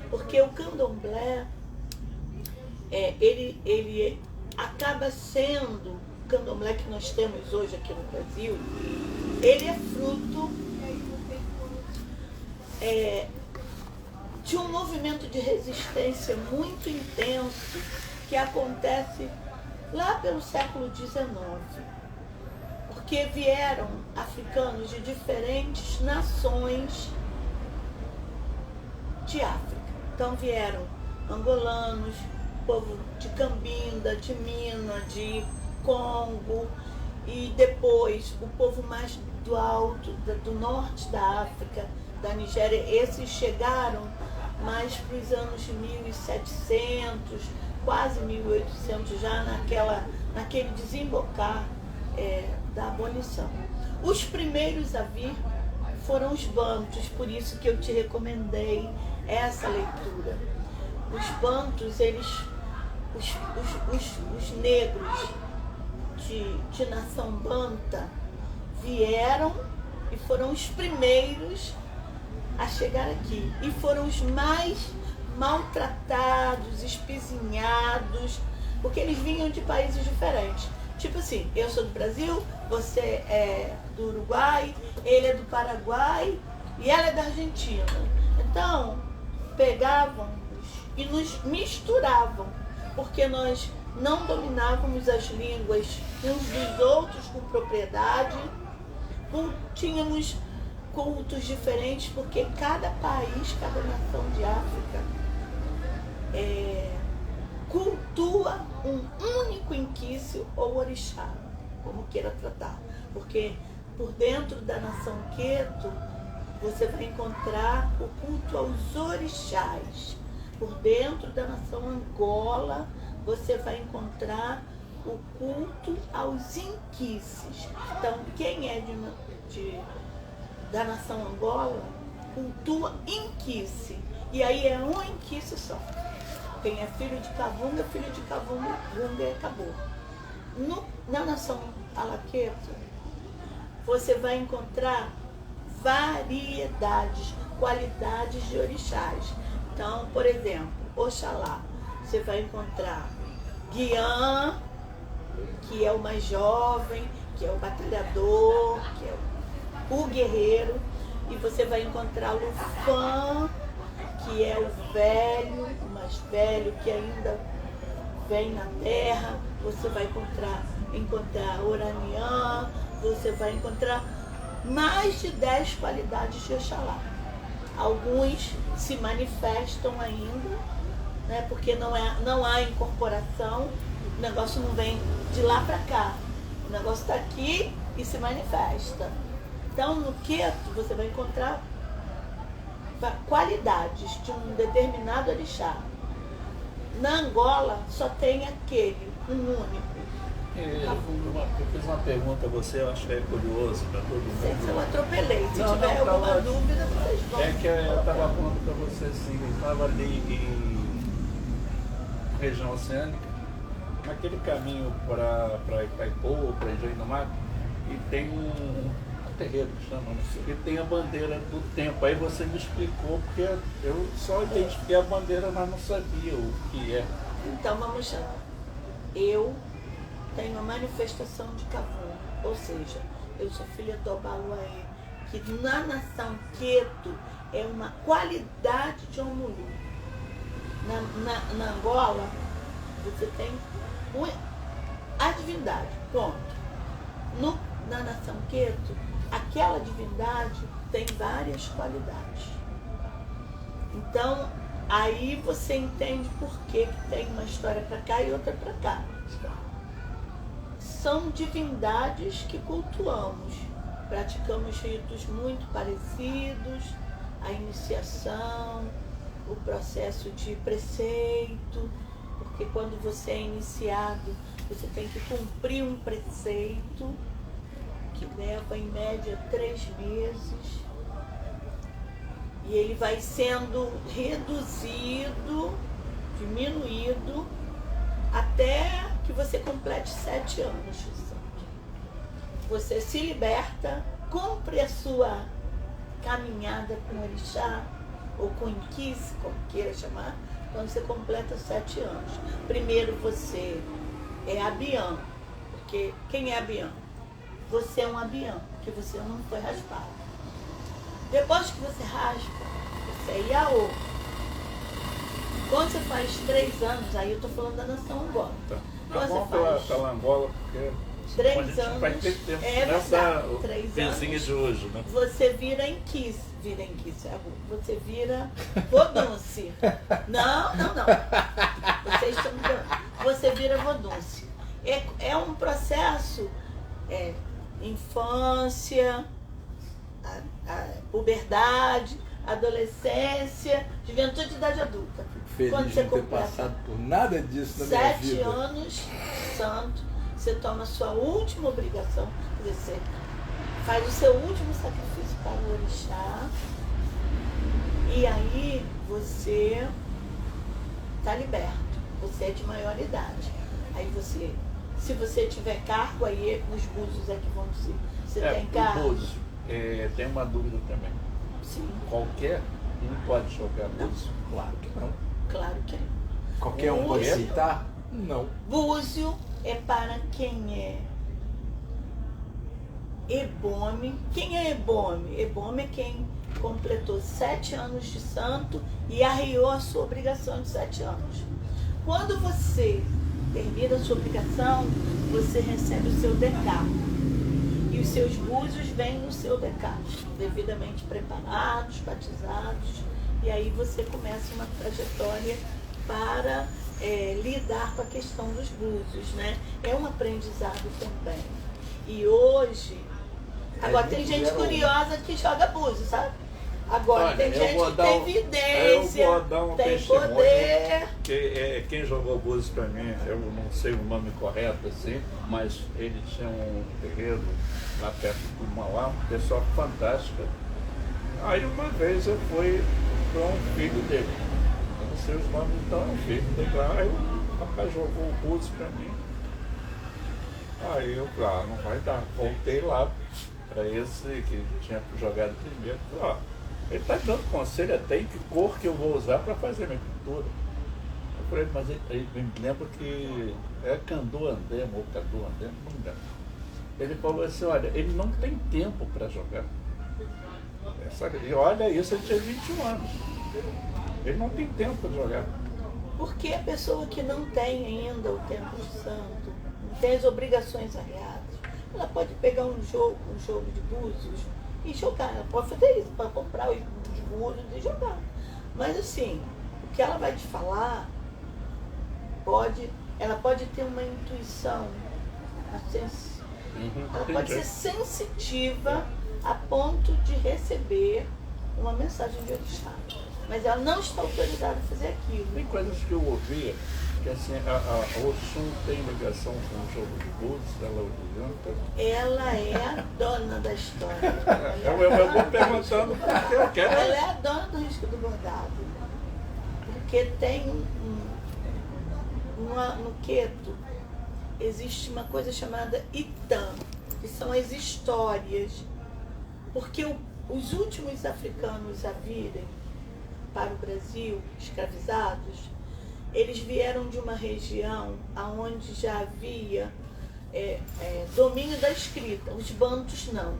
C: porque o candomblé, ele acaba sendo, o candomblé que nós temos hoje aqui no Brasil, ele é fruto de um movimento de resistência muito intenso que acontece lá pelo século XIX, porque vieram africanos de diferentes nações de África. Então vieram angolanos, povo de Cambinda, de Minas, de Congo, e depois o povo mais do alto, do norte da África, da Nigéria. Esses chegaram mais para os anos 1700, quase 1800, já naquele desembocar da abolição. Os primeiros a vir foram os bantus, por isso que eu te recomendei essa leitura. Os bantus, os negros de nação banta vieram e foram os primeiros a chegar aqui. E foram os mais maltratados, espizinhados, porque eles vinham de países diferentes. Tipo assim, eu sou do Brasil, você é do Uruguai, ele é do Paraguai e ela é da Argentina. Então, pegavam e nos misturavam, porque nós não dominávamos as línguas uns dos outros com propriedade, tínhamos cultos diferentes, porque cada país, cada nação de África cultua um único inquício ou orixá, como queira tratar. Porque por dentro da nação Queto, você vai encontrar o culto aos orixás. Por dentro da nação Angola, você vai encontrar o culto aos inquices. Então, quem é da nação Angola, cultua inquice. E aí é um inquice só. Quem é filho de Cavunga, filho de Cavunga, e acabou. Na nação Alaqueto, você vai encontrar variedades, qualidades de orixás. Então, por exemplo, Oxalá, você vai encontrar Guiã, que é o mais jovem, que é o batalhador, que é o guerreiro, e você vai encontrar o Lufan, que é o velho, o mais velho, que ainda vem na Terra. Você vai encontrar Oranian, você vai encontrar mais de 10 qualidades de Oxalá. Alguns se manifestam ainda, né, porque não há incorporação, o negócio não vem de lá para cá, o negócio está aqui e se manifesta. Então, no Queto, você vai encontrar qualidades de um determinado orixá. Na Angola, só tem aquele, um único.
A: Eu fiz uma pergunta a você, eu acho que é curioso para todo mundo.
C: Eu atropelei, se
A: Não,
C: tiver
A: não,
C: alguma dúvida, vocês vão.
A: É que eu estava falando para você assim, eu estava ali em região oceânica, naquele caminho para Itaipu, para Engenho do Mar, e tem um terreiro que chama, não sei, e tem a bandeira do tempo. Aí você me explicou, porque eu só identifiquei a bandeira, mas não sabia o que é.
C: Então vamos lá. Eu tenho a manifestação de Kavum, ou seja, eu sou filha do Obaluaê, que na nação Queto é uma qualidade de Omulu. Na Angola, você tem a divindade, ponto. Na nação Queto, aquela divindade tem várias qualidades. Então, aí você entende por que tem uma história para cá e outra para cá. São divindades que cultuamos, praticamos ritos muito parecidos, a iniciação, o processo de preceito, porque quando você é iniciado, você tem que cumprir um preceito que leva em média 3 meses, e ele vai sendo reduzido, diminuído, até que você complete 7 anos de santo. Você se liberta, cumpre a sua caminhada com o orixá, ou com o inquice, como queira chamar, quando você completa 7 anos. Primeiro você é Abiã, porque quem é Abiã? Você é um Abiã, porque você não foi raspado. Depois que você raspa, você é Iaô. Quando você faz 3 anos, aí eu estou falando da nação Angola.
A: Tá.
C: Quando
A: Vamos
C: você faz
A: pela Angola, porque
C: 3 anos,
A: vai ter tempo
C: é
A: nessa
C: verdade, 3
A: vizinha
C: anos,
A: de hoje, né?
C: você vira inquice, você vira Vodunce. Não. Vocês estão mudando. Você vira Vodunce. É um processo, infância, a puberdade, adolescência, juventude e idade adulta.
B: Feliz
C: Quando
B: de
C: você
B: não ter
C: completa
B: passado por nada disso na minha
C: 7
B: vida.
C: anos santo, você toma a sua última obrigação, você faz o seu último sacrifício para o orixá, e aí você está liberto, você é de maior idade. Aí você, se você tiver cargo, aí os búzios é que vão se... Você tem cargo?
A: Búzio, tem uma dúvida também.
C: Sim,
A: Qualquer um pode jogar búzio?
B: Claro que não.
C: claro que é.
B: Qualquer um pode
C: Búzio.
B: citar? Não.
C: Búzio é para quem é Ebome. Quem é Ebome? Ebome é quem completou 7 anos de santo e arriou a sua obrigação de 7 anos. Quando você termina a sua obrigação, você recebe o seu decálogo. E os seus búzios vêm no seu decálogo, devidamente preparados, batizados. E aí você começa uma trajetória para lidar com a questão dos búzios, né? É um aprendizado também. E hoje, agora tem gente curiosa que joga búzio, sabe? Agora
A: Olha,
C: tem gente que tem evidência,
A: eu vou dar um
C: tem
A: testemunho,
C: poder.
A: que quem jogou búzio para mim, eu não sei o nome correto assim, mas ele tinha um terreiro lá perto do Mauá, uma pessoa fantástica. Aí uma vez eu fui para um filho dele, eu não sei os nomes, então é um filho dele lá, aí o rapaz jogou o búzio para mim. Aí eu falei, não vai dar. Voltei lá para esse que tinha jogado primeiro. Falei, ele está dando conselho até em que cor que eu vou usar para fazer minha pintura. Eu falei, mas ele me lembra que é Candu Andemo ou Cadu Andemo, não me lembro. Ele falou assim, olha, ele não tem tempo para jogar. E olha isso, ele tinha 21 anos. Ele não tem tempo para jogar.
C: Porque a pessoa que não tem ainda o tempo santo, não tem as obrigações aliadas, ela pode pegar um jogo de búzios e jogar. Ela pode fazer isso, pode comprar os búzios e jogar. Mas assim, o que ela vai te falar, ela pode ter uma intuição, ela pode ser sensitiva a ponto de receber uma mensagem de orixá. Mas ela não está autorizada a fazer aquilo.
A: Tem coisas que eu ouvia, que assim, a Oxum tem ligação com o jogo de búzios, ela orienta.
C: Ela é a dona da história.
A: Eu vou perguntando porque eu quero.
C: Ela é a dona do risco do bordado. Porque tem no Queto, existe uma coisa chamada Itã, que são as histórias. Porque os últimos africanos a virem para o Brasil, escravizados, eles vieram de uma região onde já havia domínio da escrita, os bantus não.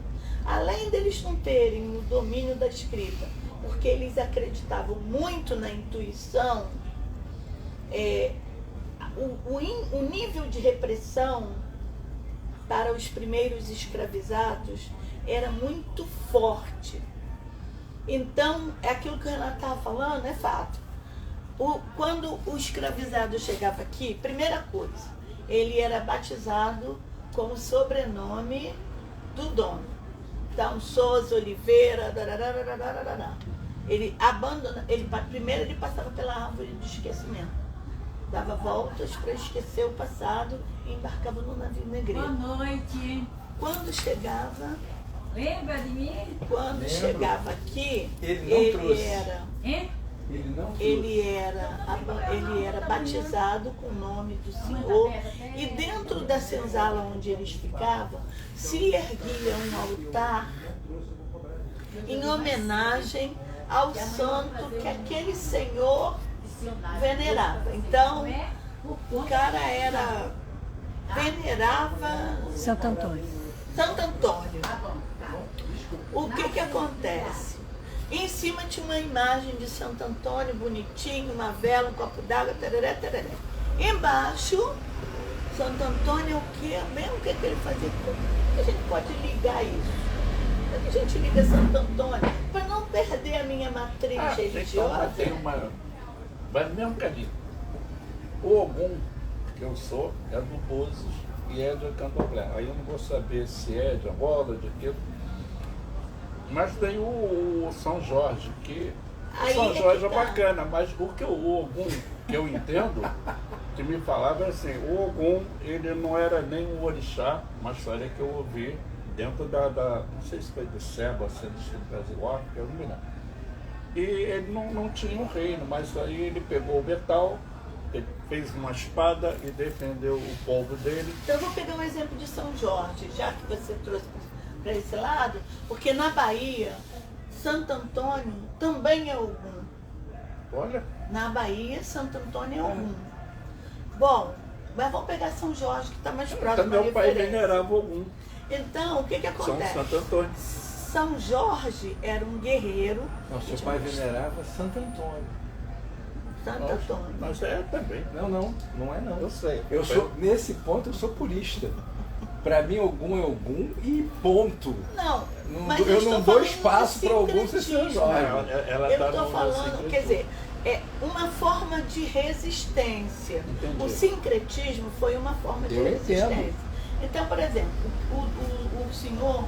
C: Além deles não terem o domínio da escrita, porque eles acreditavam muito na intuição, o nível de repressão para os primeiros escravizados era muito forte. Então, é aquilo que o Renato estava falando, é fato. Quando o escravizado chegava aqui, primeira coisa, ele era batizado com o sobrenome do dono. Então, Souza, Oliveira, primeiro ele passava pela árvore do esquecimento. Dava voltas para esquecer o passado e embarcava no navio negreiro.
D: Boa noite.
C: Quando chegava...
D: Lembra de mim?
C: Quando chegava aqui,
B: ele não trouxe.
C: Ele era batizado com o nome do Senhor, e dentro da senzala onde eles ficavam, se erguia um altar em homenagem ao santo que aquele senhor venerava. Então, o cara venerava
D: Santo Antônio.
C: Santo Antônio. O que acontece? Em cima tinha uma imagem de Santo Antônio, bonitinho, uma vela, um copo d'água, tereré, tereré. Embaixo, Santo Antônio, o que? Mesmo que ele fazia? Como que a gente pode ligar isso? Como que a gente liga Santo Antônio? Para não perder a minha matriz religiosa.
A: Tem uma... Mas mesmo cadinho. O Ogum que eu sou é do Búzios e é de Candomblé. Aí eu não vou saber se é de Angola, de quê. Mas tem o São Jorge, que o São Jorge é bacana, mas o Ogum que eu entendo, que me falava assim, o Ogum, ele não era nem um orixá, uma história que eu ouvi dentro não sei se foi do Seba, sendo do Brasil, eu não me lembro. E ele não tinha um reino, mas aí ele pegou o metal, ele fez uma espada e defendeu o povo dele.
C: Então eu vou pegar um exemplo de São Jorge, já que você trouxe para esse lado, porque na Bahia, Santo Antônio também é Ogum.
A: Olha.
C: Na Bahia, Santo Antônio é Ogum. Bom, mas vamos pegar São Jorge, que está mais próximo.
A: Então meu pai venerava Ogum.
C: Então, o que acontece?
A: São Santo Antônio.
C: São Jorge era um guerreiro.
B: Não, seu pai venerava Santo Antônio.
C: Santo Antônio.
A: Mas é também.
B: Não é não.
A: Eu sei.
B: Nesse ponto eu sou purista. Para mim, Ogum é Ogum e ponto.
C: Não, mas
B: eu não dou espaço para Ogum ser São Jorge.
C: Eu estou falando, quer dizer, é uma forma de resistência.
A: Entendi.
C: O sincretismo foi uma forma de resistência.
B: Entendo.
C: Então, por exemplo, o senhor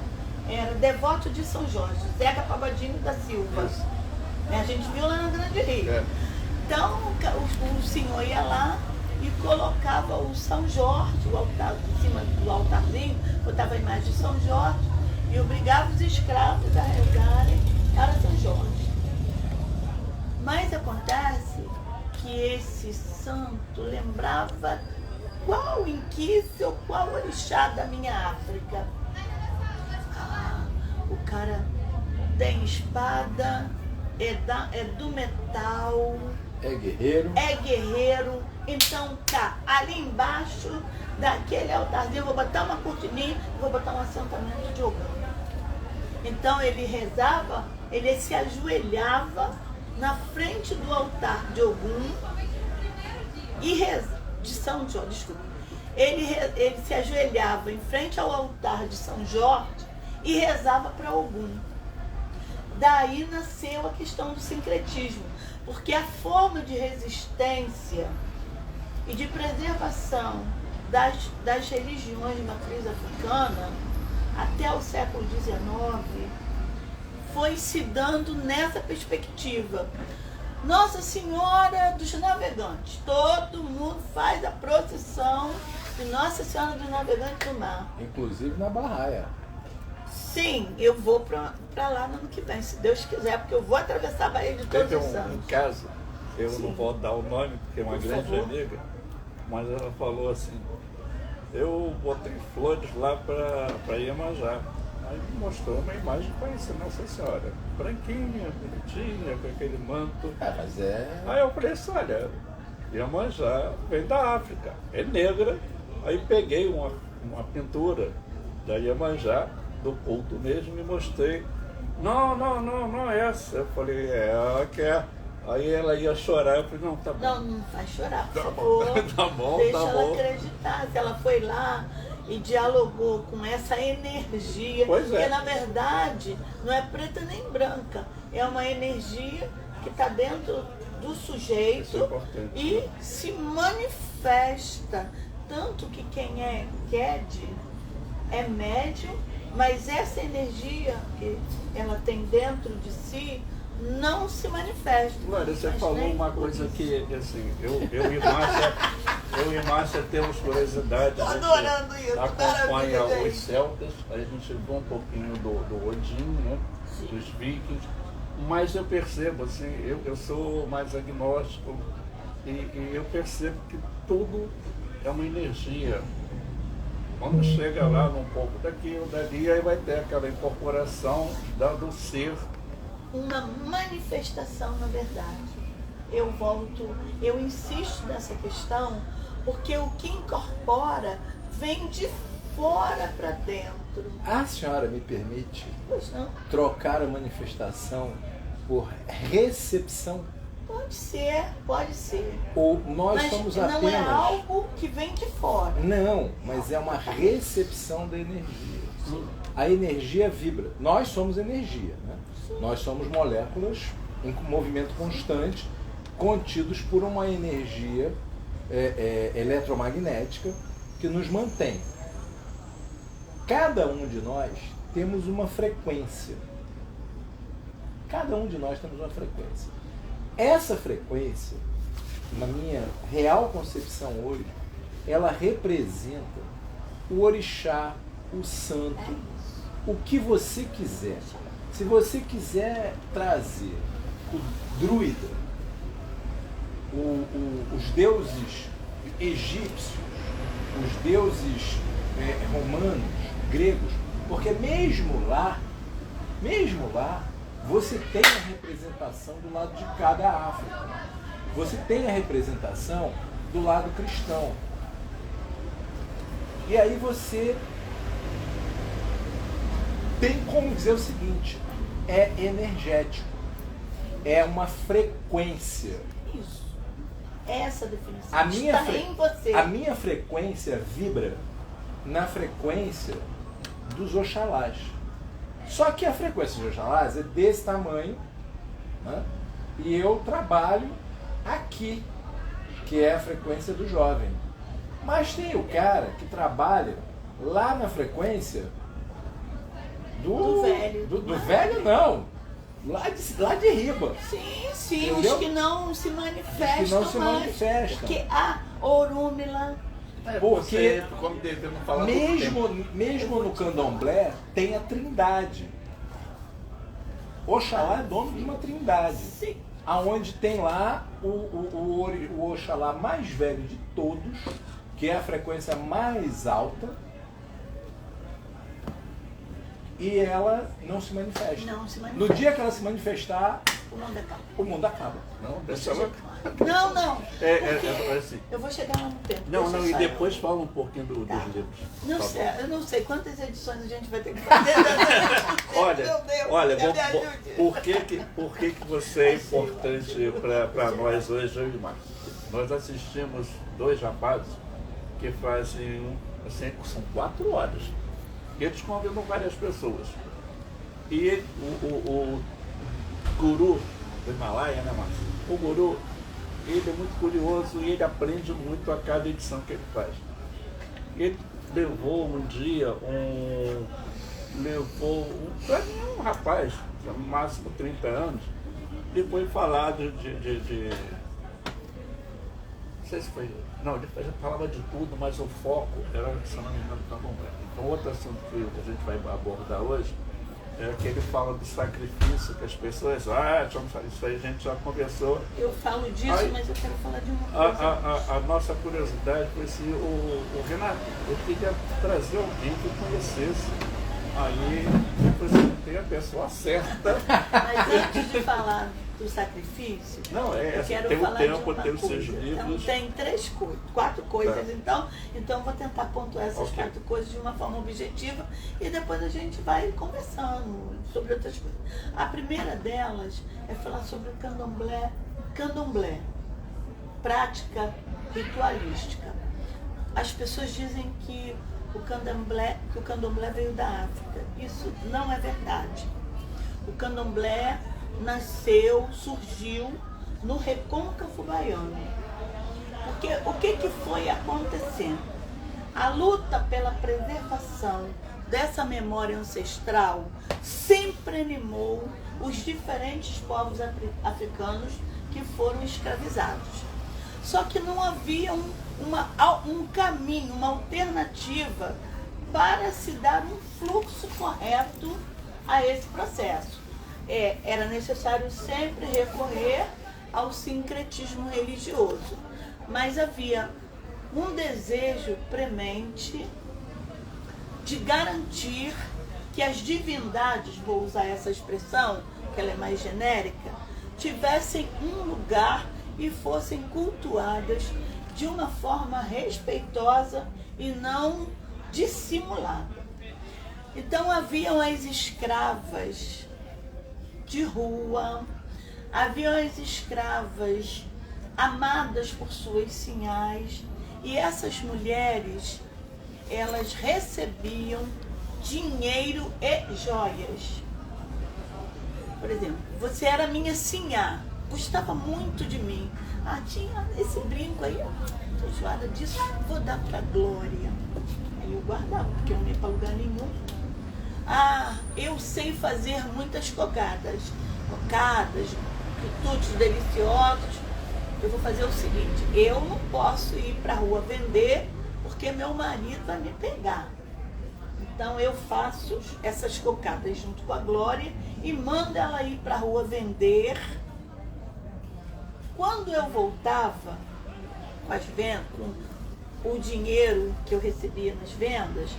C: era devoto de São Jorge, Zeca Pagodinho da Silva. A gente viu lá na Grande Rio.
A: É.
C: Então, o senhor ia lá e colocava o São Jorge, o altar, em cima do altarzinho, botava a imagem de São Jorge e obrigava os escravos a rezarem para São Jorge. Mas acontece que esse santo lembrava qual inquice ou qual orixá da minha África. O cara tem espada, é do metal,
B: É guerreiro.
C: Então tá, ali embaixo daquele altarzinho, eu vou botar uma cortininha, vou botar um assentamento de Ogum. Então ele rezava, ele se ajoelhava na frente do altar de Ogum e de São Jorge, desculpa. Ele se ajoelhava em frente ao altar de São Jorge e rezava para Ogum. Daí nasceu a questão do sincretismo, porque a forma de resistência e de preservação das religiões de matriz africana até o século XIX foi se dando nessa perspectiva. Nossa Senhora dos Navegantes, todo mundo faz a procissão de Nossa Senhora dos Navegantes do Mar.
B: Inclusive na Barraia.
C: Sim, eu vou para lá no ano que vem, se Deus quiser, porque eu vou atravessar a Baía de Todos
A: Teve
C: os
A: um
C: Santos.
A: caso, eu
C: Sim.
A: não vou dar o nome, porque é uma
C: Por
A: grande
C: favor.
A: amiga, mas ela falou assim, eu botei flores lá para Iemanjá. Aí me mostrou uma imagem que parecia Nossa Senhora, branquinha, bonitinha, com aquele manto.
B: Mas é.
A: Aí eu falei assim, olha, Iemanjá vem da África, é negra. Aí peguei uma pintura da Iemanjá, do culto mesmo, e mostrei. Não é essa. Eu falei, ela quer. Aí ela ia chorar, eu falei, não, tá bom.
C: Não faz chorar, por
A: Tá
C: favor.
A: bom, tá bom,
C: Deixa
A: tá
C: ela
A: bom.
C: acreditar. Se ela foi lá e dialogou com essa energia,
A: Pois é.
C: que na verdade não é preta nem branca, é uma energia que está dentro do sujeito
A: Isso é importante.
C: e se manifesta. Tanto que quem é Ked é médium, mas essa energia que ela tem dentro de si não se manifesta.
A: Glória, você
C: Mas
A: falou
C: nem
A: uma
C: por
A: coisa
C: isso.
A: que, assim, eu e Márcia temos curiosidade.
C: Tô
A: a gente
C: adorando isso,
A: acompanha
C: maravilha,
A: os
C: gente.
A: celtas, a gente vê um pouquinho do Odin, né? Dos vikings, mas eu percebo, assim, eu sou mais agnóstico e eu percebo que tudo é uma energia. Quando chega lá num pouco daqui ou dali, aí vai ter aquela incorporação do ser.
C: Uma manifestação, na verdade. Eu insisto nessa questão, porque o que incorpora vem de fora para dentro.
B: A senhora me permite
C: Pois não?
B: trocar a manifestação por recepção?
C: Pode ser, pode ser.
B: Ou nós
C: Mas
B: somos
C: não
B: apenas.
C: é algo que vem de fora.
B: Não, mas é uma recepção da energia. A energia vibra. Nós somos energia, né? Nós somos moléculas em movimento constante, contidos por uma energia eletromagnética que nos mantém. Cada um de nós temos uma frequência. Cada um de nós temos uma frequência. Essa frequência, na minha real concepção hoje, ela representa o orixá, o santo, o que você quiser. Se você quiser trazer o druida, os deuses egípcios, os deuses romanos, gregos, porque mesmo lá, você tem a representação do lado de cada África. Você tem a representação do lado cristão. E aí você tem como dizer o seguinte, é energético, é uma frequência.
C: Isso. Essa definição
B: A minha,
C: está em você.
B: a minha frequência vibra na frequência dos Oxalás. Só que a frequência dos Oxalás é desse tamanho, né? E eu trabalho aqui, que é a frequência do jovem. Mas tem o cara que trabalha lá na frequência
C: Do velho.
B: Do velho não. Lá de riba.
C: Sim,
B: Entendeu?
C: os que não se manifestam
B: Os que não se
C: mais.
B: manifestam.
C: Porque a Orúmila,
B: Porque
A: como devemos falar pouco tempo.
B: mesmo no candomblé tem a trindade. Oxalá é dono de uma trindade.
C: sim,
B: Aonde tem lá o Oxalá mais velho de todos, que é a frequência mais alta, e ela não se manifesta.
C: não se manifesta.
B: No dia que ela se manifestar,
C: o mundo acaba.
B: O mundo acaba.
A: Não, deixa ela...
C: Não.
A: É assim.
C: Eu vou chegar lá no tempo.
A: Não,
C: deixa
A: não, e
C: só
A: depois fala um pouquinho dos livros.
C: Não
A: tá
C: sei,
A: bom?
C: eu não sei quantas edições a gente vai ter que fazer.
A: Olha,
C: me ajude.
A: por que você é importante para nós hoje, eu e Marcos? Nós assistimos 2 rapazes que fazem, assim, são 4 horas. Eles convidam várias pessoas. E o guru do Himalaia, né, Marcos? O guru, ele é muito curioso e ele aprende muito a cada edição que ele faz. Ele levou um dia para mim, um rapaz, no máximo 30 anos, ele foi falar de não sei se foi, não, ele falava de tudo, mas o foco era, se não me engano, candomblé. Então, outro assunto que a gente vai abordar hoje é que ele fala do sacrifício que as pessoas acham, isso aí a gente já conversou.
C: Eu falo disso,
A: Aí,
C: mas eu quero falar de uma coisa.
A: A nossa curiosidade foi se o Renato, eu queria trazer alguém que conhecesse. Aí você tem a pessoa certa.
C: Mas antes de falar do sacrifício,
A: Não,
C: eu quero
A: tem o
C: falar
A: tempo,
C: de uma
A: tem os seus
C: coisa.
A: livros.
C: Então tem 4 coisas,
A: Tá.
C: então eu vou tentar pontuar essas
A: Ok.
C: 4 coisas de uma forma objetiva e depois a gente vai conversando sobre outras coisas. A primeira delas é falar sobre o candomblé, prática ritualística. As pessoas dizem que o candomblé veio da África. Isso não é verdade. O candomblé surgiu no recôncavo baiano. Porque o que foi acontecendo? A luta pela preservação dessa memória ancestral sempre animou os diferentes povos africanos que foram escravizados. Só que não havia um caminho, uma alternativa para se dar um fluxo correto a esse processo. Era necessário sempre recorrer ao sincretismo religioso, mas havia um desejo premente de garantir que as divindades, vou usar essa expressão, que ela é mais genérica, tivessem um lugar e fossem cultuadas de uma forma respeitosa e não dissimulada. Então haviam as escravas de rua, haviam as escravas amadas por suas sinhás, e essas mulheres, elas recebiam dinheiro e joias. Por exemplo, você era minha sinhá, gostava muito de mim. Tinha esse brinco aí, tô enjoada disso, vou dar pra Glória. Aí eu guardava, porque eu não ia pra lugar nenhum. Eu sei fazer muitas cocadas, quitutes deliciosos. Eu vou fazer o seguinte, eu não posso ir pra rua vender, porque meu marido vai me pegar. Então eu faço essas cocadas junto com a Glória e mando ela ir pra rua vender. Quando eu voltava com o dinheiro que eu recebia nas vendas,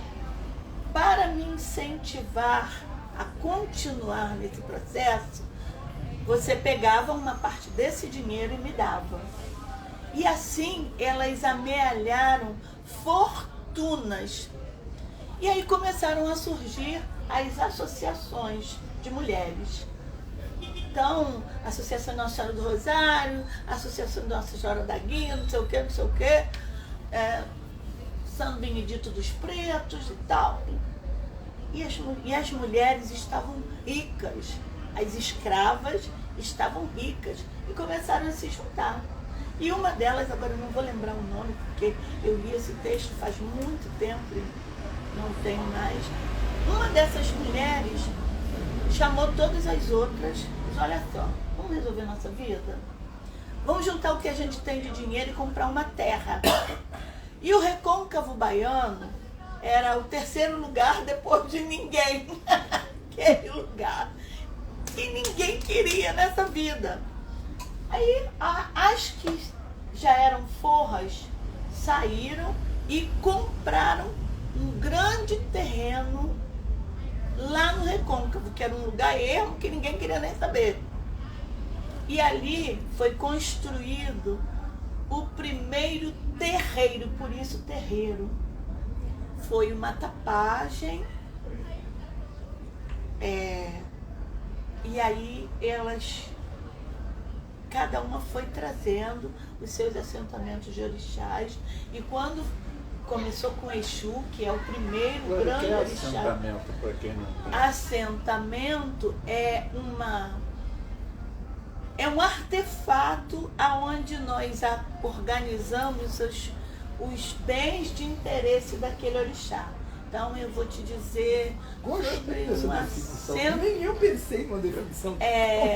C: para me incentivar a continuar nesse processo, você pegava uma parte desse dinheiro e me dava. E assim elas amealharam fortunas. E aí começaram a surgir as associações de mulheres. Então, a Associação Nossa Senhora do Rosário, a Associação Nossa Senhora da Guia, não sei o quê, São Benedito dos Pretos e tal. E as mulheres estavam ricas, as escravas estavam ricas e começaram a se juntar. E uma delas, agora eu não vou lembrar o nome, porque eu li esse texto faz muito tempo e não tenho mais. Uma dessas mulheres chamou todas as outras, disse, olha só, vamos resolver nossa vida? Vamos juntar o que a gente tem de dinheiro e comprar uma terra. E o recôncavo baiano era o 3º lugar depois de ninguém. Aquele lugar que ninguém queria nessa vida. Aí as que já eram forras saíram e compraram um grande terreno lá no recôncavo, que era um lugar ermo que ninguém queria nem saber. E ali foi construído o primeiro terreiro, por isso terreiro. Foi uma tapagem, e aí cada uma foi trazendo os seus assentamentos de orixás, e quando começou com Exu, que é o primeiro grande orixá.
A: Assentamento, para quem não tem.
C: Assentamento é um artefato aonde nós organizamos os bens de interesse daquele orixá. Então eu vou te dizer sobre um assento.
B: Nem eu pensei numa definição.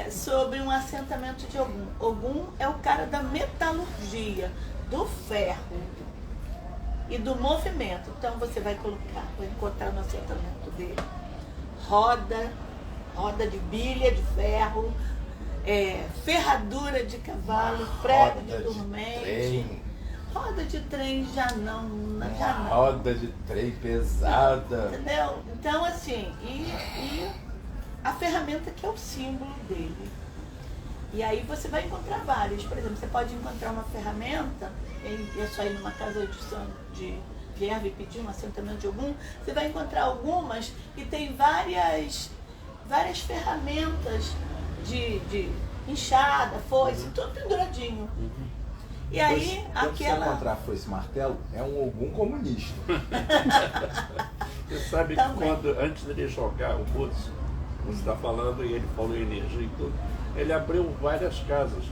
C: Sobre um assentamento de Ogum. Ogum é o cara da metalurgia, do ferro e do movimento. Então você vai encontrar no assentamento dele roda de bilha de ferro, ferradura de cavalo, prego de dormente. Roda de trem já não.
B: Roda de trem pesada.
C: Entendeu? Então, assim, e a ferramenta que é o símbolo dele. E aí você vai encontrar várias. Por exemplo, você pode encontrar uma ferramenta, é só ir numa casa de erva e pedir um assentamento de algum, você vai encontrar algumas que tem várias ferramentas de enxada, foice, tudo penduradinho. E aí,
B: Você encontrar foice e martelo, é um Ogum comunista.
A: Você sabe que antes dele jogar o Butz, você está falando, e ele falou energia e tudo, ele abriu várias casas.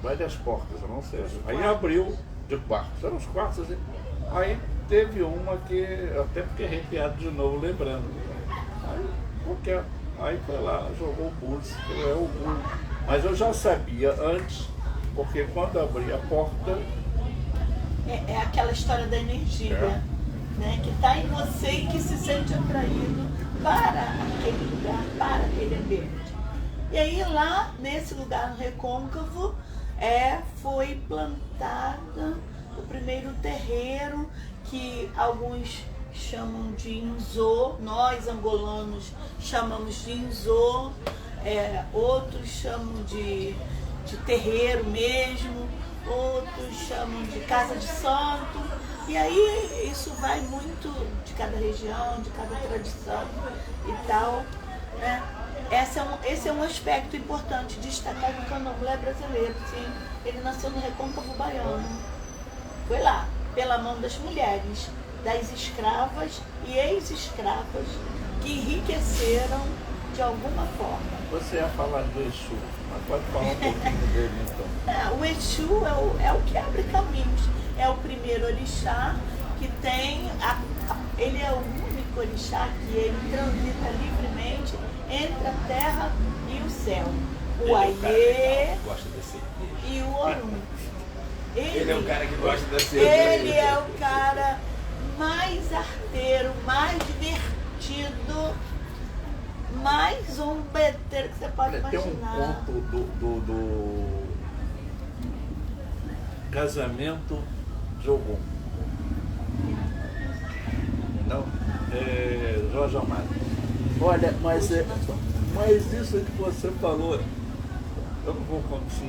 A: Várias portas, eu não sei. Aí abriu de quartos, eram os quartos. Aí teve uma que, até fiquei arrepiado de novo, lembrando. Aí foi lá, jogou o Butz, é o Ogum. Mas eu já sabia antes, porque quando abri a porta...
C: É aquela história da energia, né? Que está em você e que se sente atraído para aquele lugar, para aquele ambiente. E aí lá, nesse lugar no Recôncavo, foi plantada o primeiro terreiro, que alguns chamam de Inzô, nós angolanos chamamos de Inzô, outros chamam de terreiro mesmo, outros chamam de casa de santo, e aí isso vai muito de cada região, de cada tradição e tal, né? Esse é um aspecto importante de destacar do candomblé brasileiro, sim. Ele nasceu no Recôncavo Baiano, foi lá, pela mão das mulheres, das escravas e ex-escravas que enriqueceram de alguma forma.
A: Você ia falar do Exu, mas pode falar um pouquinho dele então.
C: O Exu é o que abre caminhos. É o primeiro orixá que tem, ele é o único orixá que ele transita livremente entre a terra e o céu. O Aie e o Orum.
B: Ele é o cara que gosta da cerveja.
C: Ele é o cara mais arteiro, mais divertido, mais zombeteiro que você pode imaginar.
A: Tem um conto do casamento de Ogum. Não? Jorge Amado. Olha, mas isso que você falou, eu não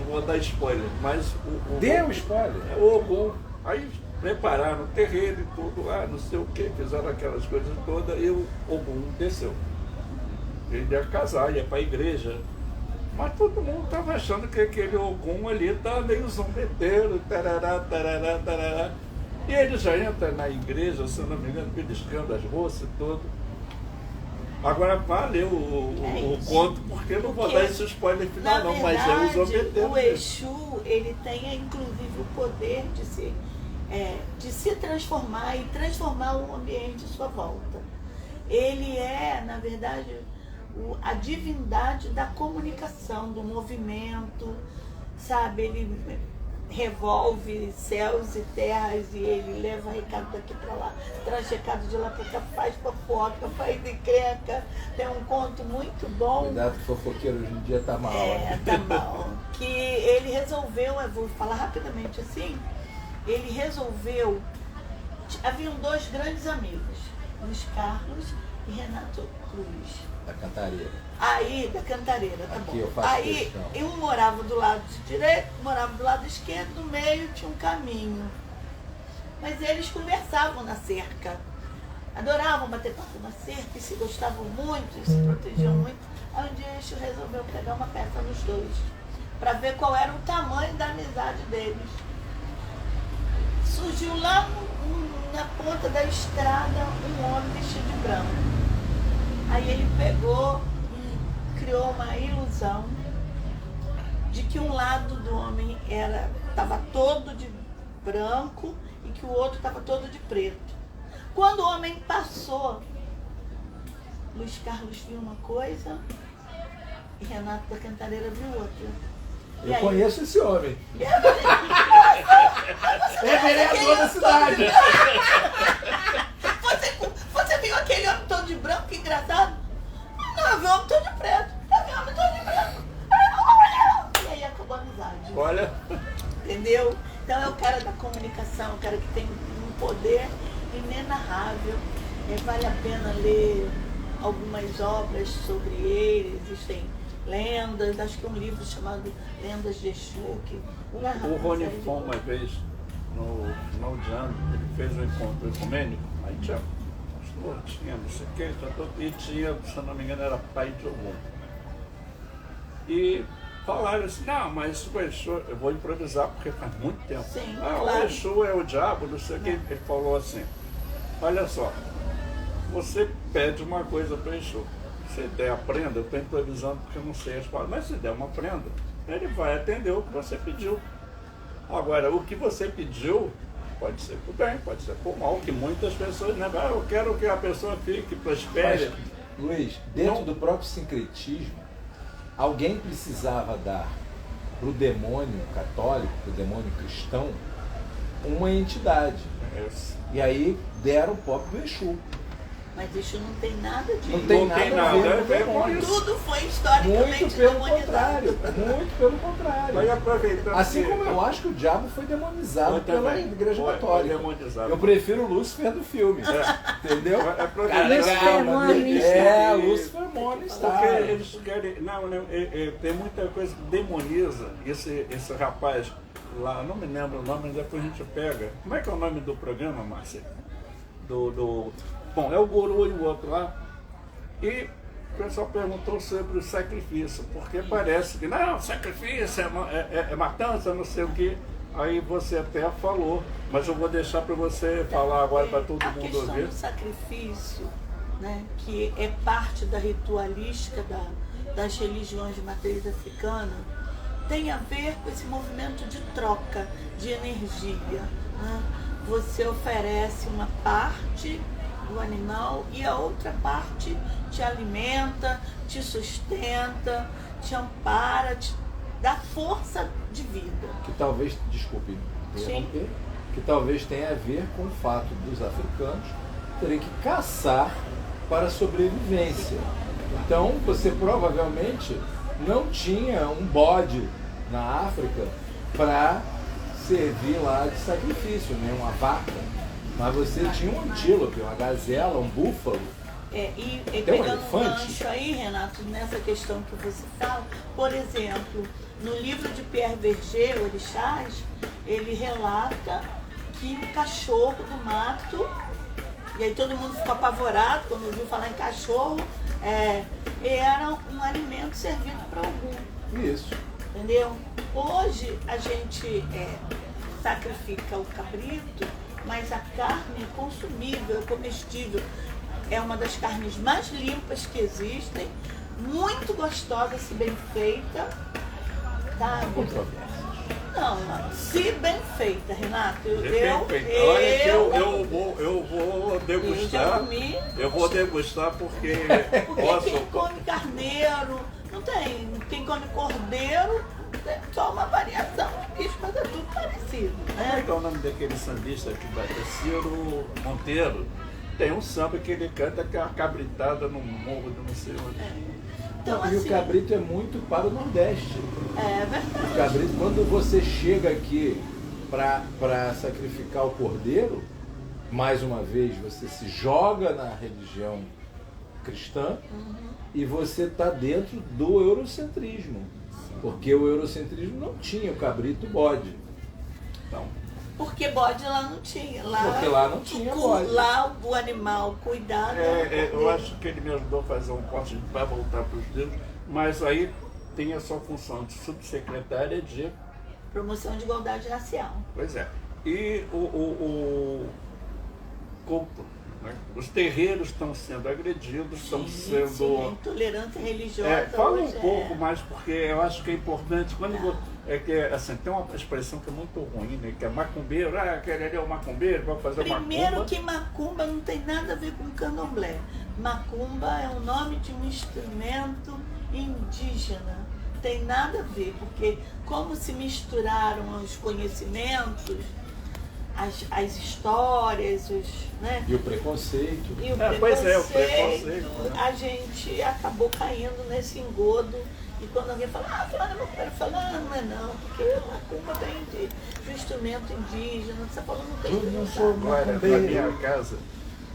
A: vou dar spoiler, mas
B: Dê um spoiler.
A: O Ogum, aí prepararam o terreiro e tudo lá, não sei o que, fizeram aquelas coisas todas, e o Ogum desceu. Ele ia casar, ia para a igreja. Mas todo mundo estava achando que aquele Ogum ali tá meio zombeteiro, tarará, tarará, tarará. E ele já entra na igreja, se não me engano, beliscando as moças e tudo. Agora valeu o conto, porque eu não vou dar esse spoiler final não, mas é o zombeteiro.
C: O Exu, ele tem inclusive o poder de se transformar e transformar o ambiente à sua volta. Ele é, na verdade, a divindade da comunicação, do movimento, sabe? Ele revolve céus e terras e ele leva recado daqui para lá, traz recado de lá para cá, faz fofoca, faz encrenca. Tem um conto muito bom.
B: Cuidado que fofoqueiro hoje em dia tá mal.
C: Tá mal. Que ele resolveu, eu vou falar rapidamente assim, ele resolveu, haviam dois grandes amigos, Luiz Carlos e Renato Cruz.
B: Da Cantareira.
C: Aí, da Cantareira, tá
B: Aqui
C: bom.
B: eu faço
C: Aí,
B: questão.
C: um morava do lado direito, morava do lado esquerdo, no meio tinha um caminho. Mas eles conversavam na cerca. Adoravam bater papo na cerca e se gostavam muito, e se protegiam muito. Aí um dia Exu resolveu pegar uma peça nos dois, para ver qual era o tamanho da amizade deles. Surgiu lá na ponta da estrada um homem vestido de branco. Aí ele pegou e criou uma ilusão de que um lado do homem estava todo de branco e que o outro estava todo de preto. Quando o homem passou, Luiz Carlos viu uma coisa e Renato da Cantareira viu outra. E
B: Eu
C: aí-
B: conheço esse homem.
C: E aí-
B: É vereador da cidade.
C: Você viu aquele homem todo de branco, que engraçado? Não, eu vi um homem todo de preto. Eu vi um homem todo de branco. E aí acabou a amizade.
A: Olha,
C: Entendeu? Então é o cara da comunicação, o cara que tem um poder inenarrável. Vale a pena ler algumas obras sobre ele, existem lendas, acho que é um livro chamado Lendas de Exu, que narra
A: o
C: uma
A: Rony
C: série de
A: Fon, uma vez, no final de ano, ele fez um encontro ecumênico, aí tinha pastor, tinha não sei o que, e tinha, se eu não me engano, era pai de algum. E falaram assim, não, mas o Exu, eu vou improvisar porque faz muito tempo.
C: Sim,
A: O
C: claro.
A: Exu é o diabo, não sei o que. Ele falou assim, olha só, você pede uma coisa para o Exu. Se der a prenda, eu estou improvisando porque eu não sei as palavras, mas se der uma prenda, ele vai atender o que você pediu. Agora, o que você pediu pode ser por bem, pode ser por mal, que muitas pessoas, né? Ah, eu quero que a pessoa fique, prospere.
B: Mas, Luiz, dentro
A: Não.
B: do próprio sincretismo, alguém precisava dar para o demônio católico, para o demônio cristão, uma entidade. E aí deram o próprio Exu.
C: Mas isso não tem nada de
B: Não tem
A: Não tem
B: nada a
A: nada
B: ver
A: a
B: com
A: ver com
B: demônio.
A: isso.
C: Tudo foi historicamente
B: Muito pelo
C: demonizado.
B: contrário. Muito pelo contrário.
A: Mas aproveitando
B: Assim
A: que-
B: como eu acho que o diabo foi demonizado
A: Eu
B: pela
A: também.
B: Igreja
A: Foi
B: Católica.
A: demonizado.
B: Eu prefiro o Lúcifer do filme. Entendeu?
A: Aproveitando-
D: Lúcifer Morningstar.
B: Lúcifer Morningstar.
A: Porque eles querem. Não, tem muita coisa que demoniza esse rapaz lá, não me lembro o nome, mas depois a gente pega. Como é que é o nome do programa, Márcia? Bom, é o guru e o outro lá. E o pessoal perguntou sobre o sacrifício, porque parece que não, sacrifício é matança, não sei o quê. Aí você até falou, mas eu vou deixar para você falar agora para todo
C: A
A: mundo
C: questão
A: ouvir.
C: do sacrifício, né, que é parte da ritualística das religiões de matriz africana, tem a ver com esse movimento de troca de energia. Né? Você oferece uma parte do animal e a outra parte te alimenta, te sustenta, te ampara, te dá força de vida.
B: Que talvez, desculpe interromper, que talvez tenha a ver com o fato dos africanos terem que caçar para a sobrevivência. Então, você provavelmente não tinha um bode na África para servir lá de sacrifício, né? Uma vaca. Mas você tinha um antílope, uma gazela, um búfalo.
C: E
B: Tem um
C: pegando um
B: elefante?
C: gancho aí, Renato, nessa questão que você fala, por exemplo, no livro de Pierre Berger, Orixás, ele relata que o cachorro do mato, e aí todo mundo ficou apavorado quando ouviu falar em cachorro, era um alimento servido para algum.
B: Isso.
C: Entendeu? Hoje a gente sacrifica o cabrito, mas a carne é consumível, é comestível. É uma das carnes mais limpas que existem, muito gostosa se bem feita, sabe?
B: Controvérsias.
C: Não, se bem feita, Renato.
A: Olha que eu vou
C: já
A: degustar.
C: comi.
A: Eu vou degustar porque
C: Porque quem come carneiro, não tem. Quem come cordeiro, tem só uma variação de bicho, mas é tudo parecido,
A: Como é
C: né?
A: que é o nome daquele sambista que vai ter? Ciro Monteiro. Tem um samba que ele canta que é uma cabritada no morro do não sei onde.
C: Então,
B: E o
C: assim,
B: cabrito é muito para o Nordeste.
C: é
B: O
C: verdade.
B: cabrito, quando você chega aqui para sacrificar o cordeiro, mais uma vez você se joga na religião cristã e você está dentro do eurocentrismo. Porque o eurocentrismo não tinha o cabrito e o bode. Então,
C: porque bode lá não tinha.
B: Porque lá não tinha bode.
C: Lá o animal cuidado.
A: Eu acho que ele me ajudou a fazer um corte para voltar para os livros, mas aí tem a sua função de subsecretária de...
C: Promoção de igualdade racial.
A: Pois é. E os terreiros estão sendo agredidos, estão sendo...
C: Sim, a intolerância religiosa.
A: Fala um pouco mais, porque eu acho que é importante. Assim, tem uma expressão que é muito ruim, né? Que é macumbeiro, aquele ali é o macumbeiro, vai fazer
C: Primeiro
A: macumba.
C: que macumba não tem nada a ver com candomblé. Macumba é o nome de um instrumento indígena. Tem nada a ver, porque como se misturaram os conhecimentos, as histórias, né?
B: E o preconceito.
C: E o
A: Pois é, o preconceito.
C: A gente acabou caindo nesse engodo. E quando alguém fala, fulano é macumbeiro, fala, não é não, porque macumba vem de um instrumento indígena, você falou, não tem
B: Eu não sou
A: Agora, na
B: macumbeiro.
A: minha casa,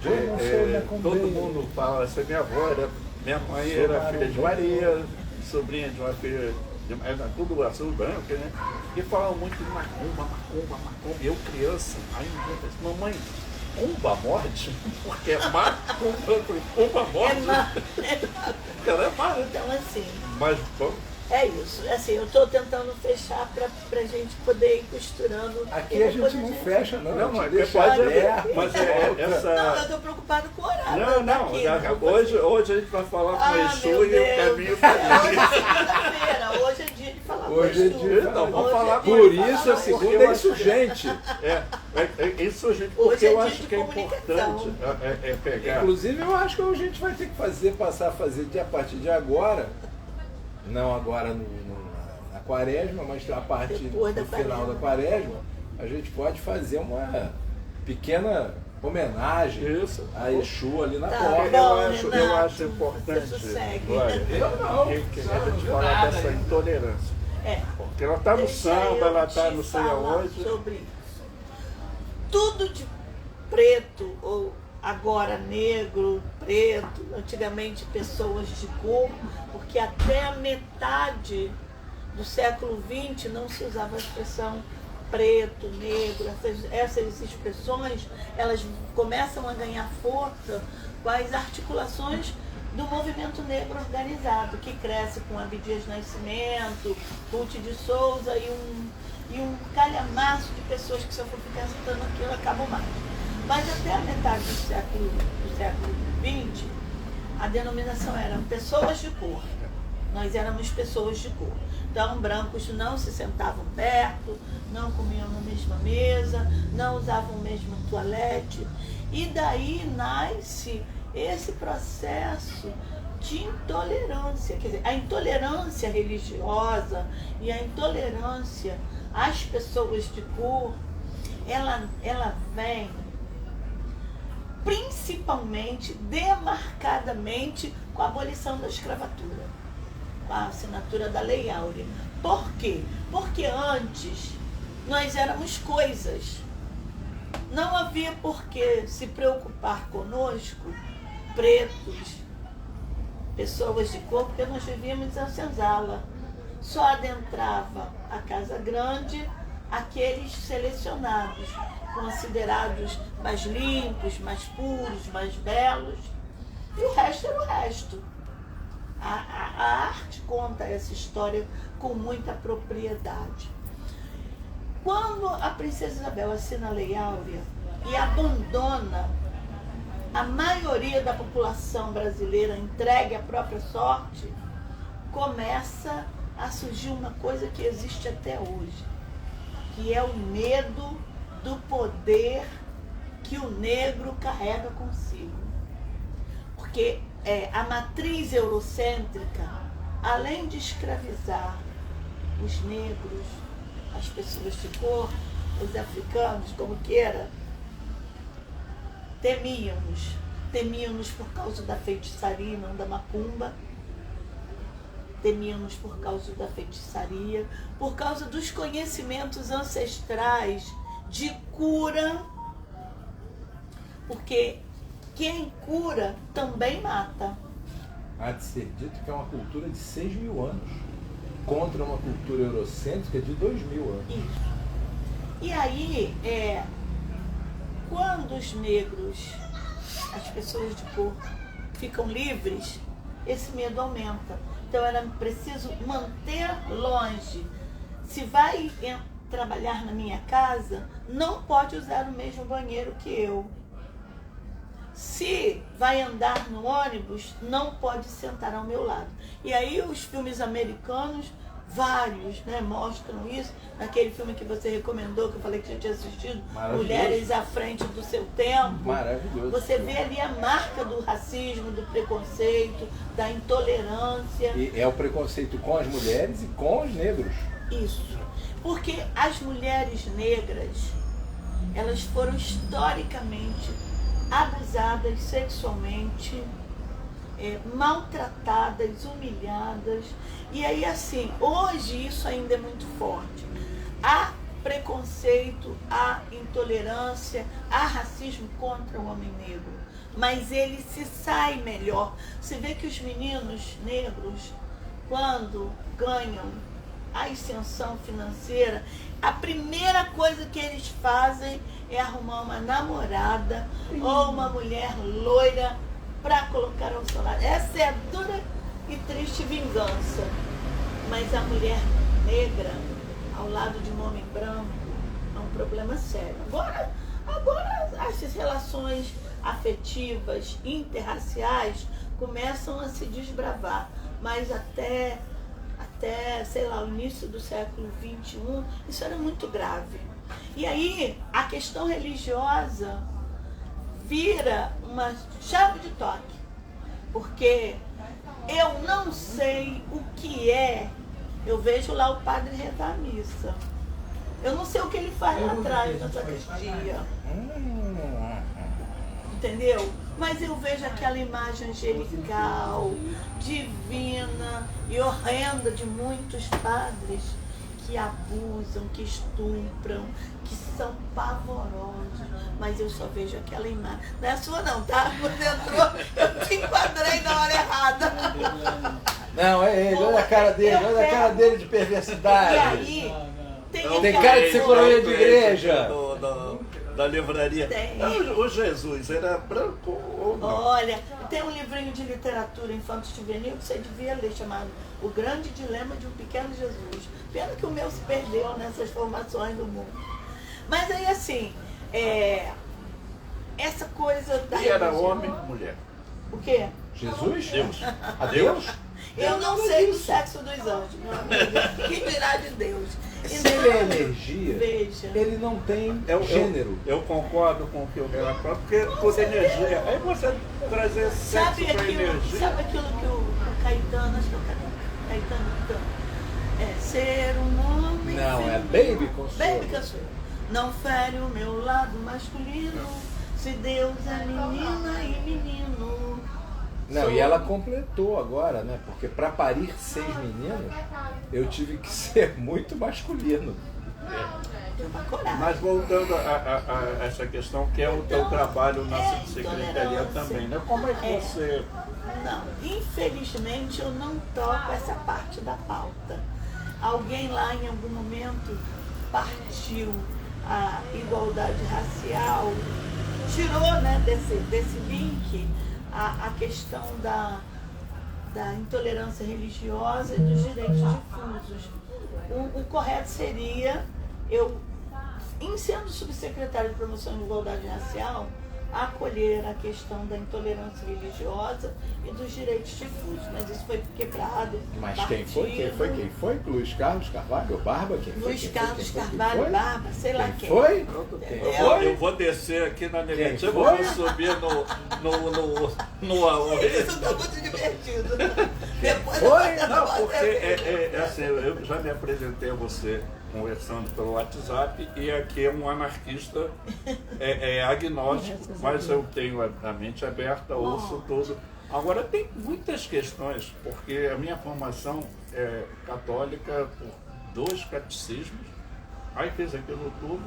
B: Eu não sou macumbeiro.
A: todo mundo fala, essa minha avó, minha mãe era filha de Maria, sobrinha de uma filha, era tudo azul branco, né? E falavam muito de macumba. E eu criança, aí eu disse, mamãe, cumba a morte? Porque é macumba, eu falei, cumba a morte? Ela é má, né?
C: Então, assim,
A: Mas, bom,
C: é isso. Assim, eu estou tentando fechar pra gente poder ir costurando.
B: Aqui
C: E
B: a
C: depois
B: gente não fecha, não.
A: Não,
B: a gente
A: é
B: deixa
A: pode
B: aberto.
A: mas essa...
C: Não, eu estou preocupado com o horário.
A: Não, hoje a gente vai falar com o Exu
C: meu
A: e o
C: Deus.
A: caminho
C: Hoje é segunda-feira, hoje é dia de falar
B: Hoje é
C: com o
B: dia,
C: Exu.
A: então, vamos
C: Hoje
A: falar
C: é
A: com
C: dia
B: Por
C: de falar
B: isso a
C: com o
B: segunda
A: eu
B: é
A: acho-
B: insurgente.
A: Insurgente,
C: Hoje
A: porque
C: é
A: eu
C: dia
A: acho
C: de
A: que é
C: comunicação.
A: importante pegar.
B: Inclusive, eu acho que a gente vai ter que passar a fazer a partir de agora, não agora na quaresma, mas a partir
C: Depois da
B: do final da
C: quaresma.
B: quaresma, a gente pode fazer uma pequena homenagem
A: Isso.
B: a Exu ali na
C: Tá
B: porta.
C: bom.
A: Eu
C: Renato,
A: acho importante,
C: você segue.
A: Glória,
B: Eu não,
A: que a
B: não
A: gente
B: digo
A: falar
B: nada
A: dessa
B: ainda.
A: intolerância.
C: É.
A: Porque ela está no
C: Deixa
A: samba,
C: eu
A: ela está
C: te
A: não sei
C: falar
A: aonde.
C: sobre isso. Tudo de preto, ou agora negro, preto, antigamente pessoas de cor, porque até a metade do século XX não se usava a expressão preto, negro, essas expressões, elas começam a ganhar força com as articulações do movimento negro organizado, que cresce com Abdias Nascimento, Ruth de Souza e um calhamaço de pessoas que, se eu for ficar citando aqui, eu acabo mais. Mas até a metade do século XX, a denominação era pessoas de cor. Nós éramos pessoas de cor. Então, brancos não se sentavam perto, não comiam na mesma mesa, não usavam o mesmo toalete. E daí nasce esse processo de intolerância. Quer dizer, a intolerância religiosa e a intolerância às pessoas de cor, ela vem principalmente, demarcadamente, com a abolição da escravatura, com a assinatura da Lei Áurea. Por quê? Porque antes nós éramos coisas. Não havia por que se preocupar conosco, pretos, pessoas de cor, porque nós vivíamos em senzala. Só adentrava a casa grande aqueles selecionados, considerados mais limpos, mais puros, mais belos, e o resto era o resto. A arte conta essa história com muita propriedade. Quando a princesa Isabel assina a Lei Áurea e abandona a maioria da população brasileira entregue à própria sorte, começa a surgir uma coisa que existe até hoje, que é o medo do poder que o negro carrega consigo. Porque a matriz eurocêntrica, além de escravizar os negros, as pessoas de cor, os africanos, como queira, temíamos por causa da feitiçaria, não da macumba, temíamos por causa da feitiçaria, por causa dos conhecimentos ancestrais de cura, porque quem cura também mata.
B: há de ser dito que é uma cultura de 6.000 anos, contra uma cultura eurocêntrica de 2.000 anos.
C: Isso. E aí, quando os negros, as pessoas de cor, ficam livres, esse medo aumenta. Então era preciso manter longe. Se vai trabalhar na minha casa, não pode usar o mesmo banheiro que eu. Se vai andar no ônibus, não pode sentar ao meu lado. E aí os filmes americanos, vários, né, mostram isso. Naquele filme que você recomendou, que eu falei que você tinha assistido, Mulheres à Frente do Seu Tempo.
B: Maravilhoso.
C: Você vê ali a marca do racismo, do preconceito, da intolerância.
B: E é o preconceito com as mulheres e com os negros.
C: Isso. Porque as mulheres negras, elas foram historicamente abusadas sexualmente, maltratadas, humilhadas. E aí, assim, hoje isso ainda é muito forte. Há preconceito, há intolerância, há racismo contra o homem negro. Mas ele se sai melhor. Você vê que os meninos negros, quando ganham a ascensão financeira, a primeira coisa que eles fazem é arrumar uma namorada ou uma mulher loira para colocar ao seu lado. Essa é a dura e triste vingança. Mas a mulher negra, ao lado de um homem branco, é um problema sério. Agora essas relações afetivas, interraciais, começam a se desbravar. Mas até, sei lá, o início do século XXI, isso era muito grave. E aí a questão religiosa vira uma chave de toque, porque eu não sei o que é. Eu vejo lá o padre rezar a missa. Eu não sei o que ele faz lá atrás na sacristia. Entendeu? Mas eu vejo aquela imagem angelical, divina e horrenda de muitos padres que abusam, que estupram, que são pavorosos. Mas eu só vejo aquela imagem. Não é a sua não, tá? Você entrou, eu te enquadrei na hora errada.
B: Não, é ele, olha a cara dele, olha a cara dele de perversidade.
C: E aí,
B: tem cara de secularia de igreja.
A: Da livraria.
C: Tem.
A: O Jesus era branco ou não?
C: Olha, tem um livrinho de literatura infanto-juvenil que você devia ler, chamado O Grande Dilema de um Pequeno Jesus. Pena que o meu se perdeu nessas formações do mundo. Mas aí, assim, essa coisa da
A: E era
C: religião...
A: homem ou mulher?
C: O quê?
B: Jesus?
A: Deus.
B: A Deus?
C: Eu não sei o sexo dos anjos, meu amigo. Que dirá de Deus?
B: Se ele é energia,
C: veja,
B: ele não tem gênero.
A: Eu concordo com o que o Renato fala, porque toda energia. Aí você trazer sexo para energia.
C: Sabe aquilo que o Caetano, acho que é o Caetano canta? Ser um homem.
B: Não, é Baby Consuelo.
C: Baby Consuelo. Não fere o meu lado masculino, se Deus é menina e menino.
B: Não, e ela completou agora, né? Porque para parir 6 meninos, eu tive que ser muito masculino.
A: Mas voltando a essa questão, que é o teu trabalho na secretaria também, né? Como é que você...
C: Não, infelizmente eu não toco essa parte da pauta. Alguém lá em algum momento partiu a igualdade racial, tirou, né, desse link a questão da intolerância religiosa e dos direitos difusos. O correto seria eu, em sendo subsecretário de promoção de igualdade racial, acolher a questão da intolerância religiosa e dos direitos difusos. Mas isso foi quebrado.
B: Mas quem foi? Luiz Carlos Carvalho Barba?
C: Luiz Carlos Carvalho Barba, sei lá quem.
B: Foi?
A: Eu vou descer aqui na negativa, eu vou subir no
C: Isso tá muito divertido. Depois
A: foi? Não, porque assim, eu já me apresentei a você conversando pelo WhatsApp e aqui é um anarquista agnóstico, mas eu tenho a mente aberta, ouço tudo. Agora tem muitas questões, porque a minha formação é católica por 2 catecismos, aí fiz aquilo tudo,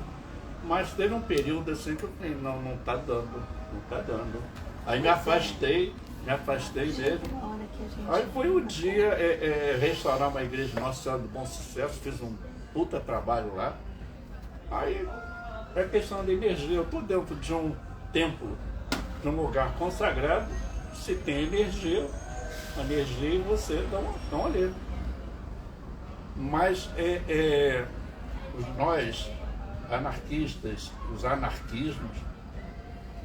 A: mas teve um período assim que eu falei, não tá dando. Aí me afastei me afastei dele.
C: Na hora que a gente...
A: Aí foi um dia restaurar uma igreja Nossa Senhora do Bom Sucesso, fiz um puta trabalho lá. Aí é questão da energia, eu estou dentro de um templo, de um lugar consagrado, se tem energia, a energia e você dá uma olhada. Mas nós, anarquistas, os anarquismos,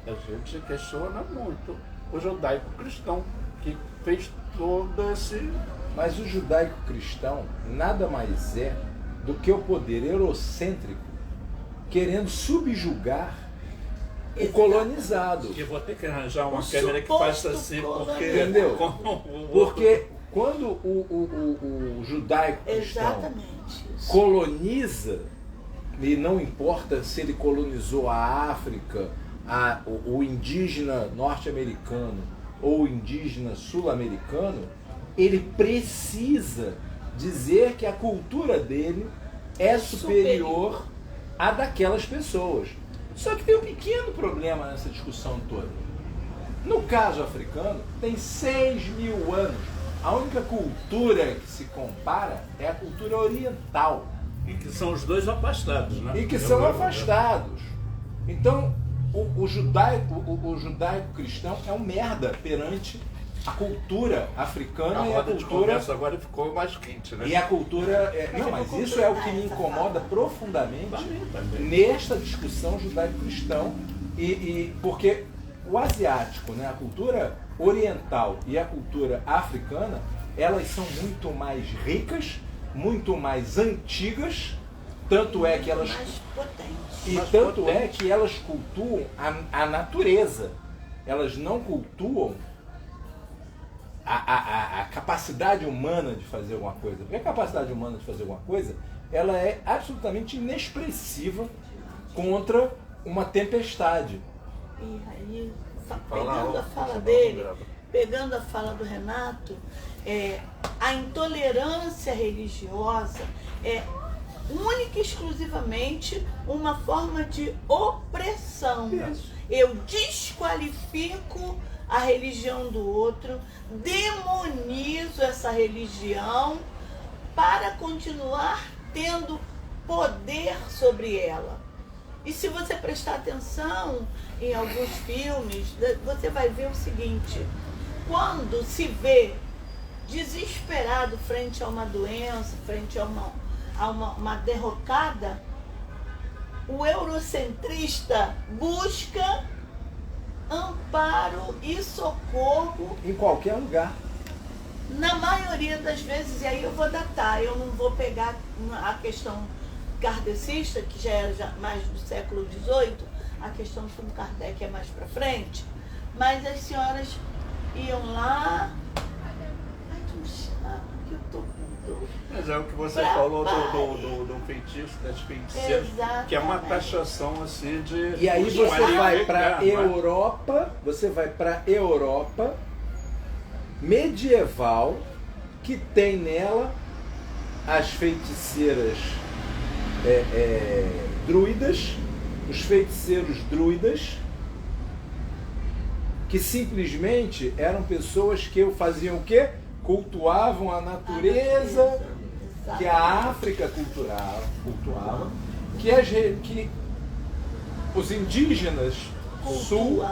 A: a gente questiona muito o judaico-cristão, que fez todo esse...
B: Mas o judaico-cristão nada mais é do que o poder eurocêntrico querendo subjugar o colonizado.
A: Eu vou ter que arranjar uma câmera que faça assim, porque...
B: Entendeu? Porque quando o judaico-cristão coloniza, e não importa se ele colonizou a África, o indígena norte-americano ou o indígena sul-americano, ele precisa dizer que a cultura dele é superior à daquelas pessoas. Só que tem um pequeno problema nessa discussão toda. No caso africano, tem 6.000 anos. A única cultura que se compara é a cultura oriental.
A: E que são os dois afastados, né?
B: E que são afastados. Então, o judaico-cristão é um merda perante a cultura africana
A: a
B: e a
A: roda de
B: cultura...
A: conversa agora ficou mais quente, né?
B: E a cultura... Não, mas isso é o que me incomoda profundamente
A: Também.
B: nesta discussão judaico-cristão, porque o asiático, né, a cultura oriental e a cultura africana, elas são muito mais ricas, muito mais antigas, tanto é que elas...
C: mais potentes.
B: E tanto é que elas cultuam a natureza. Elas não cultuam a capacidade humana de fazer alguma coisa. Porque a capacidade humana de fazer alguma coisa, ela é absolutamente inexpressiva contra uma tempestade.
C: E aí, pegando a fala dele, pegando a fala do Renato, a intolerância religiosa é única e exclusivamente uma forma de opressão. Eu desqualifico a religião do outro, demonizo essa religião para continuar tendo poder sobre ela. E se você prestar atenção em alguns filmes, você vai ver o seguinte: quando se vê desesperado frente a uma doença, frente a uma derrocada, o eurocentrista busca amparo e socorro
B: Em qualquer lugar.
C: na maioria das vezes. E aí eu vou datar, eu não vou pegar a questão kardecista, que já é mais do século XVIII, a questão do Kardec é mais para frente, mas as senhoras iam lá... Ai, tu me chama, que eu tô...
A: Mas é o que você falou do feitiço, das feiticeiras, que é uma taxação assim de...
B: E aí você vai para a
A: Europa,
B: Europa medieval, que tem nela as feiticeiras druidas, os feiticeiros druidas, que simplesmente eram pessoas que faziam o quê? Cultuavam a natureza que a África cultuava, que os indígenas sul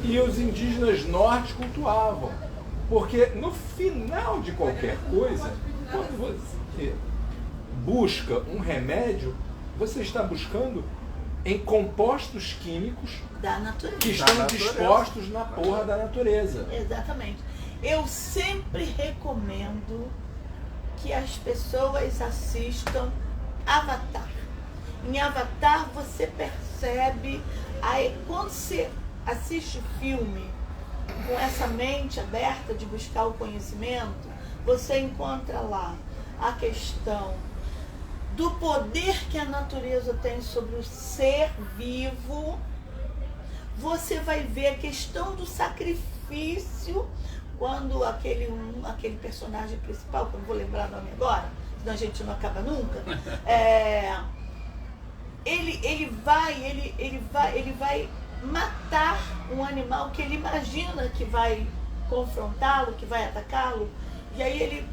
B: e os indígenas norte cultuavam. Porque no final de qualquer coisa, quando você busca um remédio, você está buscando em compostos químicos
C: da natureza,
B: que estão dispostos na porra da natureza.
C: Exatamente. Eu sempre recomendo que as pessoas assistam Avatar. Em Avatar você percebe, quando você assiste o filme com essa mente aberta de buscar o conhecimento, você encontra lá a questão do poder que a natureza tem sobre o ser vivo. Você vai ver a questão do sacrifício, quando aquele personagem principal, que eu não vou lembrar o nome agora, senão a gente não acaba nunca, ele vai matar um animal que ele imagina que vai confrontá-lo, que vai atacá-lo, e aí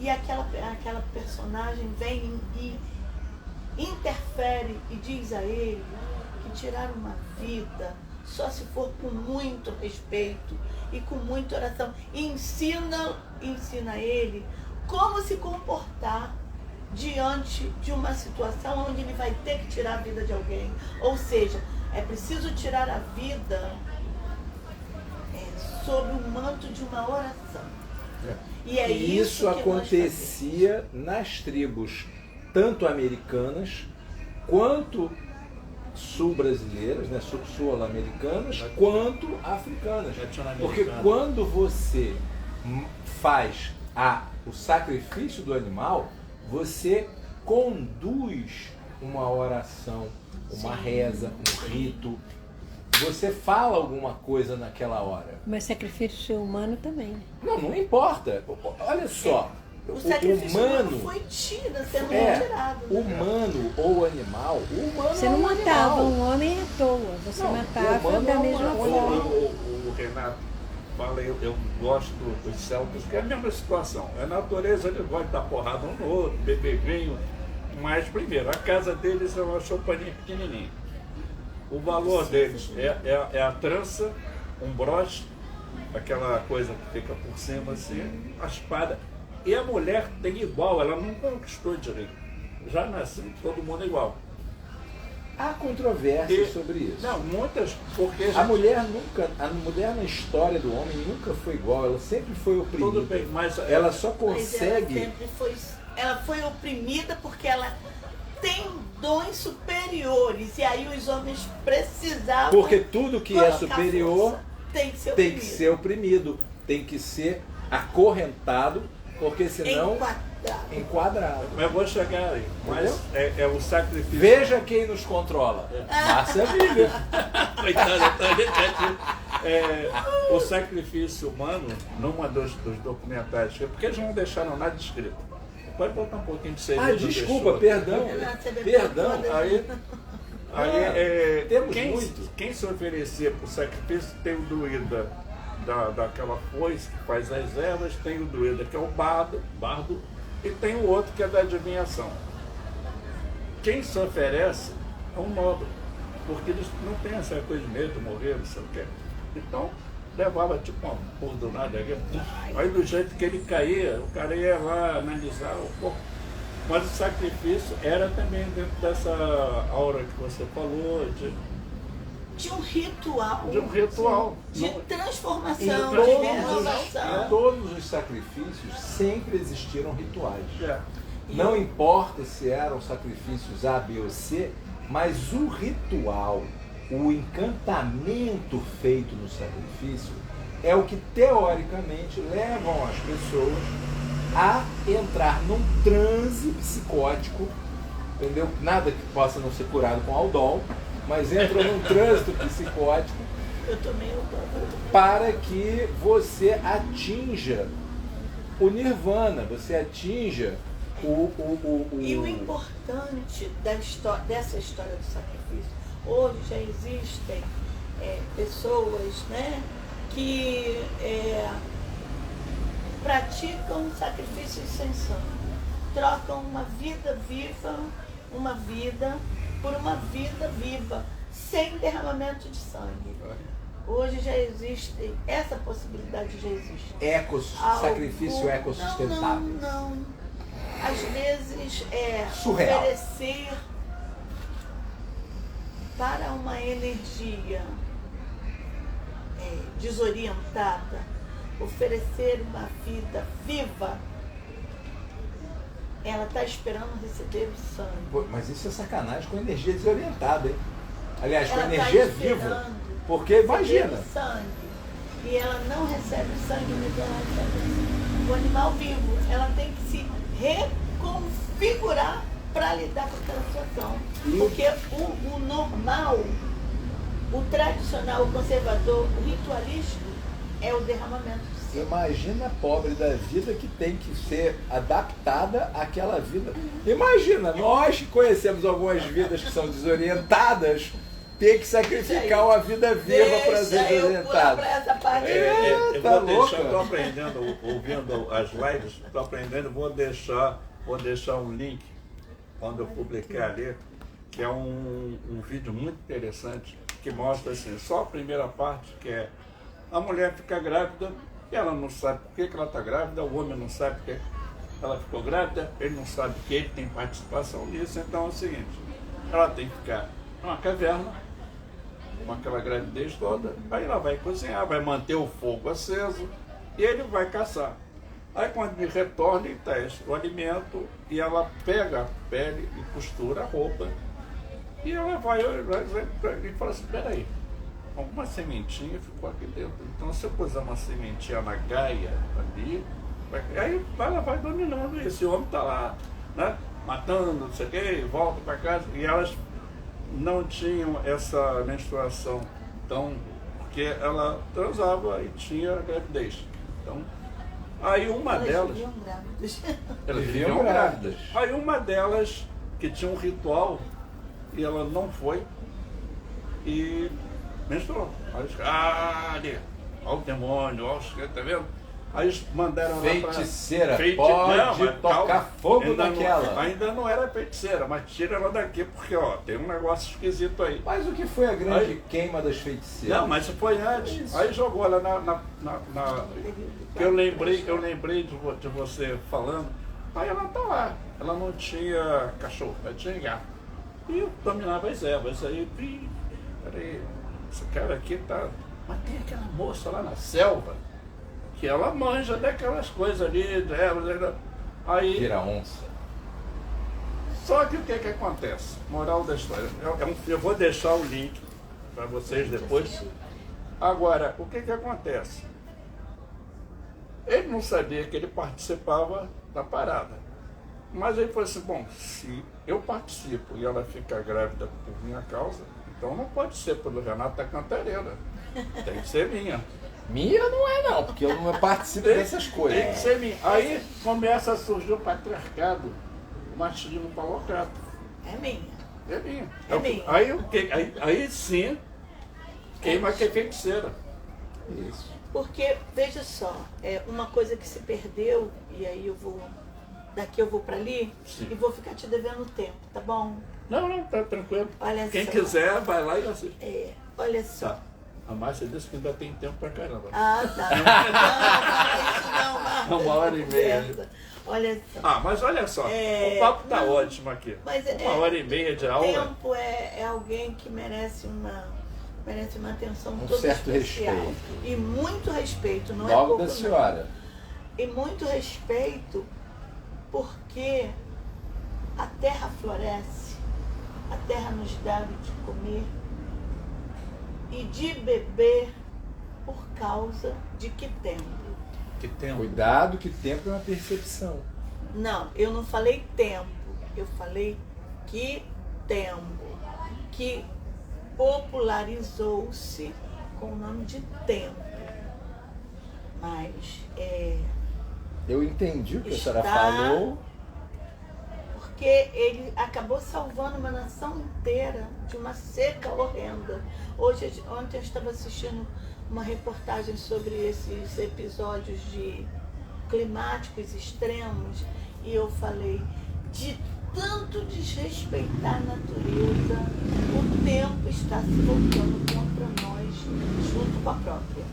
C: aquela personagem vem e interfere e diz a ele que tirar uma vida só se for com muito respeito e com muita oração. E ensina ele como se comportar diante de uma situação onde ele vai ter que tirar a vida de alguém. Ou seja, é preciso tirar a vida sob o manto de uma oração. E é isso que
B: acontecia nas tribos, tanto americanas, quanto sul-brasileiras, né, sul-americanas, quanto africanas. Porque quando você faz o sacrifício do animal, você conduz uma oração, uma reza, um rito. Você fala alguma coisa naquela hora.
D: Mas sacrifício humano também.
B: Não importa. Olha só.
C: O sacrifício
B: humano
C: foi sendo retirado.
B: Humano ou animal, o humano
D: você não matava um homem à toa, você matava da mesma forma.
A: O Renato fala, eu gosto dos celtas, que é a mesma situação. A natureza, ele gosta de dar porrada um no outro, beber vinho, mas primeiro, a casa deles é uma choupaninha pequenininha. O valor deles é a trança, um broche, aquela coisa que fica por cima assim, a espada. E a mulher tem igual, ela não conquistou direito. Já nasceu todo mundo igual.
B: Há controvérsias sobre isso.
A: Não, muitas, porque...
B: A mulher na história do homem nunca foi igual, ela sempre foi oprimida.
A: Tudo bem, mas...
B: Ela só consegue...
C: Ela foi oprimida porque ela tem dons superiores, e aí os homens precisavam...
B: Porque tudo que é superior
C: tem que ser
B: oprimido, tem que ser acorrentado, porque senão... Enquadrado.
A: Mas vou chegar aí. Mas é o sacrifício.
B: Veja quem nos controla. Márcia Viver.
A: O sacrifício humano, numa dos documentários, porque eles não deixaram nada escrito. Pode botar um pouquinho de cerveja.
B: Desculpa, perdão.
A: Aí,
B: temos muito.
A: Quem se oferecia para o sacrifício tem o druida daquela foice que faz as ervas, tem o druida que é o bardo, e tem o outro que é da adivinhação. Quem se oferece é um nobre, porque eles não têm essa coisa de medo, morrer, não sei o quê. Então, levava tipo uma bordonada aqui. Aí do jeito que ele caía, o cara ia lá analisar o corpo. Mas o sacrifício era também dentro dessa aura que você falou,
C: de um ritual.
A: De um ritual.
C: De transformação,
B: Em
C: de renovação.
B: todos os sacrifícios sempre existiram rituais.
A: É.
B: Não importa se eram sacrifícios A, B ou C, mas o ritual, o encantamento feito no sacrifício é o que teoricamente levam as pessoas a entrar num transe psicótico, entendeu? Nada que possa não ser curado com Aldol, mas entra num trânsito psicótico para que você atinja o nirvana, você atinja
C: E o importante dessa história do sacrifício, hoje já existem pessoas, né, que praticam sacrifícios sem sangue, trocam uma vida viva, por uma vida viva, sem derramamento de sangue. Hoje já existe, essa possibilidade já existe.
B: Sacrifício ecossustentável.
C: Não. Às vezes
B: surreal.
C: Oferecer para uma energia desorientada, oferecer uma vida viva. Ela está esperando receber o sangue.
B: Pô, mas isso é sacanagem com energia desorientada, hein? Aliás, com
C: ela
B: energia
C: tá
B: viva. Porque imagina.
C: O sangue. E ela não recebe o sangue, mas ela recebe o animal vivo. Ela tem que se reconfigurar para lidar com aquela situação. Porque o normal, o tradicional, o conservador, o ritualístico é o derramamento de sangue.
B: Imagina a pobre da vida que tem que ser adaptada àquela vida. Imagina, nós que conhecemos algumas vidas que são desorientadas, ter que sacrificar uma vida viva para ser
C: Deixa eu pular
B: apresentado.
C: pra essa parte.
A: Eu
B: tá
A: vou
B: louca?
A: deixar, estou aprendendo, ouvindo as lives, estou aprendendo, vou deixar um link quando eu publicar ali, que é um vídeo muito interessante, que mostra assim, só a primeira parte, que é a mulher fica grávida, e ela não sabe por que ela está grávida, o homem não sabe por que ela ficou grávida, ele não sabe que ele tem participação nisso, então é o seguinte, ela tem que ficar numa caverna, com aquela gravidez toda, aí ela vai cozinhar, vai manter o fogo aceso, e ele vai caçar. Aí quando ele retorna, ele testa o alimento, e ela pega a pele e costura a roupa, e ela vai e fala assim, peraí, alguma sementinha ficou aqui dentro. Então se eu puser uma sementinha na gaia ali, aí ela vai dominando isso. E o homem está lá, né, matando, não sei o quê, volta para casa. E elas não tinham essa menstruação, então, porque ela transava e tinha gravidez. Então, aí uma delas.
C: Viviam grávidas.
A: Elas
B: Viviam
A: viviam
B: grávidas.
A: Aí uma delas, que tinha um ritual, e ela não foi, e menstruou. Aí eles, ali, olha o demônio, olha o, tá vendo? Aí eles mandaram
B: Feiticeira,
A: lá pra...
B: pode
A: mas
B: tocar
A: calma,
B: fogo
A: ainda
B: naquela.
A: ainda não era feiticeira, mas tira ela daqui, porque ó, tem um negócio esquisito aí.
B: Mas o que foi a grande
A: Aí-
B: queima das feiticeiras?
A: Não, mas foi antes. Aí jogou ela na. Eu lembrei de você falando. Aí ela tá lá. Ela não tinha cachorro, ela tinha gato. E eu dominava as ervas. Aí, peraí, esse cara aqui tá. Mas tem aquela moça lá na selva, que ela manja daquelas coisas ali, de ervas. Aí.
B: Vira onça.
A: Só que o que acontece? Moral da história. Eu vou deixar o link para vocês depois. Agora, o que acontece? Ele não sabia que ele participava da parada. Mas ele falou assim, bom, se eu participo e ela fica grávida por minha causa, então não pode ser pelo Renato da Cantareira. Tem que ser minha.
B: Minha não é não, porque eu não participo dessas coisas.
A: Tem que ser minha. Aí começa a surgir o patriarcado, o machismo colocado.
C: É minha.
A: É minha.
C: É minha.
A: Aí sim, queima que é feiticeira.
B: Isso.
C: Porque, veja só, é uma coisa que se perdeu, e aí daqui eu vou para ali,
A: Sim.
C: e vou ficar te devendo tempo, tá bom?
A: Não, tá tranquilo.
C: Olha
A: Quem
C: só.
A: quiser, vai lá e assiste.
C: Olha só.
A: Tá. A Márcia disse que ainda tem tempo pra caramba.
C: Ah, tá. Não, Marta.
A: Uma hora e meia.
C: Conversa. Olha só.
A: Mas olha só, o papo tá ótimo aqui.
C: Mas
A: uma hora e meia de aula.
C: Tempo é alguém que merece uma atenção toda
B: certo
C: especial.
B: respeito.
C: E muito respeito, não é
B: Logo
C: pouco
B: da
C: não.
B: senhora.
C: E muito respeito porque a terra floresce, a terra nos dá de comer e de beber por causa de que tempo?
A: Que tempo.
B: Cuidado que tempo é uma percepção.
C: Não, eu não falei tempo, eu falei que tempo, que popularizou-se com o nome de tempo. Mas
B: Eu entendi o que a senhora
C: Está-
B: falou.
C: porque ele acabou salvando uma nação inteira de uma seca horrenda. Ontem eu estava assistindo uma reportagem sobre esses episódios de climáticos extremos e eu falei, de tanto desrespeitar a natureza, o tempo está se voltando contra nós, junto com a própria.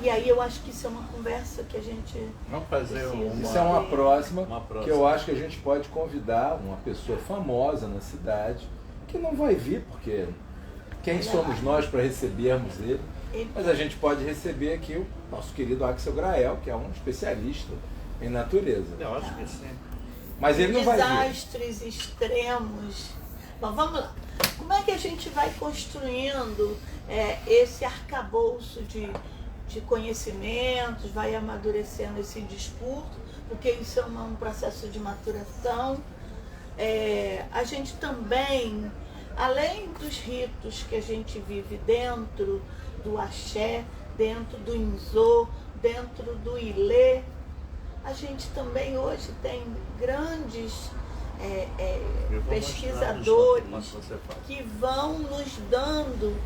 C: E aí eu acho que isso é uma conversa que a gente
A: Vamos fazer
C: precisa.
B: Isso é uma próxima,
A: Uma próxima.
B: que eu acho que a gente pode convidar uma pessoa famosa na cidade, que não vai vir, porque quem somos nós para recebermos ele? Mas a gente pode receber aqui o nosso querido Axel Grael, que é um especialista em natureza.
A: Eu acho que sim.
B: Mas ele não vai vir.
C: Desastres extremos. Bom, vamos lá. Como é que a gente vai construindo esse arcabouço de conhecimentos, vai amadurecendo esse discurso, porque isso é um processo de maturação. A gente também, além dos ritos que a gente vive dentro do axé, dentro do inzô, dentro do ilê, a gente também hoje tem grandes pesquisadores que vão nos dando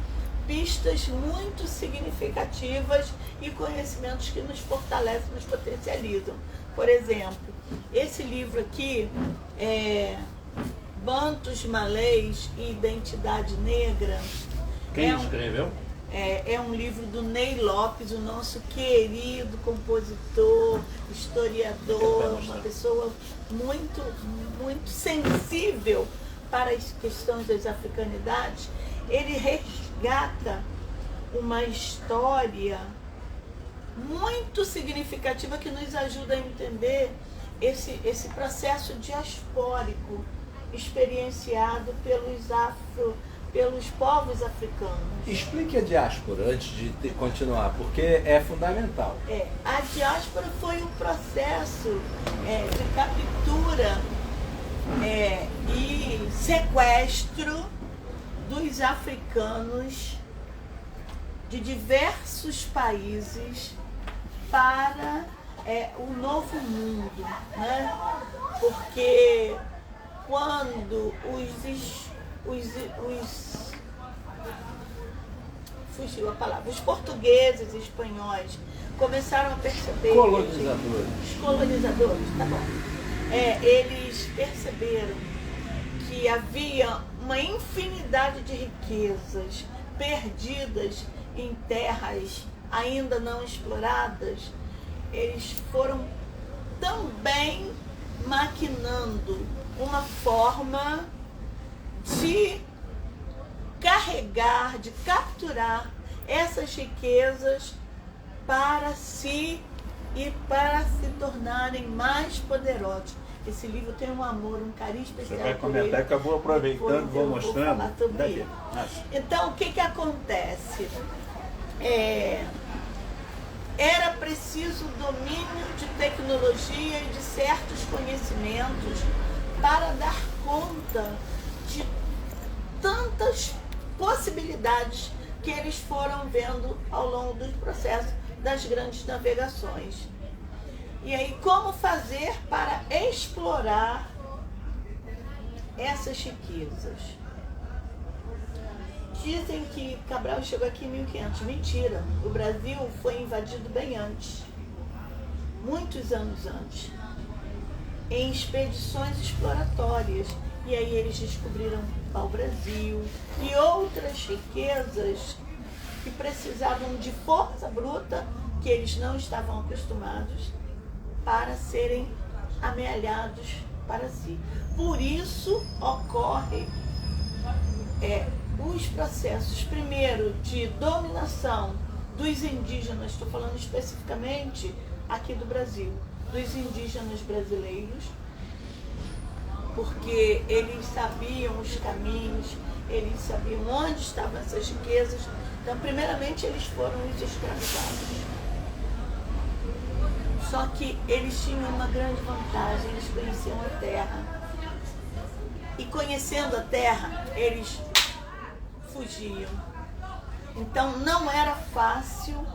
C: pistas muito significativas e conhecimentos que nos fortalecem, nos potencializam. Por exemplo, esse livro aqui, Bantus Malês e Identidade Negra.
A: Quem escreveu?
C: É um livro do Ney Lopes, o nosso querido compositor, historiador, uma pessoa muito, muito sensível para as questões das africanidades. Ele resgata uma história muito significativa que nos ajuda a entender esse processo diaspórico experienciado pelos povos africanos.
B: Explique a diáspora antes de continuar, porque é fundamental.
C: A diáspora foi um processo de captura e sequestro dos africanos de diversos países para o novo mundo, né? Porque quando fugiu a palavra, os portugueses e espanhóis começaram a perceber...
B: Colonizadores.
C: Os colonizadores, tá bom. Eles perceberam que havia uma infinidade de riquezas perdidas em terras ainda não exploradas. Eles foram também maquinando uma forma de carregar, de capturar essas riquezas para si e para se tornarem mais poderosos. Esse livro tem um amor, um carinho especial.
A: Você vai comentar que eu vou aproveitando, vou mostrando.
C: Vou falar sobre então, o que acontece? Era preciso domínio de tecnologia e de certos conhecimentos para dar conta de tantas possibilidades que eles foram vendo ao longo do processo das grandes navegações. E aí, como fazer para explorar essas riquezas? Dizem que Cabral chegou aqui em 1500. Mentira. O Brasil foi invadido bem antes. Muitos anos antes. Em expedições exploratórias. E aí eles descobriram o pau-brasil e outras riquezas que precisavam de força bruta, que eles não estavam acostumados, para serem amealhados para si. Por isso ocorre os processos, primeiro, de dominação dos indígenas, estou falando especificamente aqui do Brasil, dos indígenas brasileiros, porque eles sabiam os caminhos, eles sabiam onde estavam essas riquezas. Então, primeiramente, eles foram os escravizados. Só que eles tinham uma grande vantagem, eles conheciam a terra. E conhecendo a terra, eles fugiam. Então não era fácil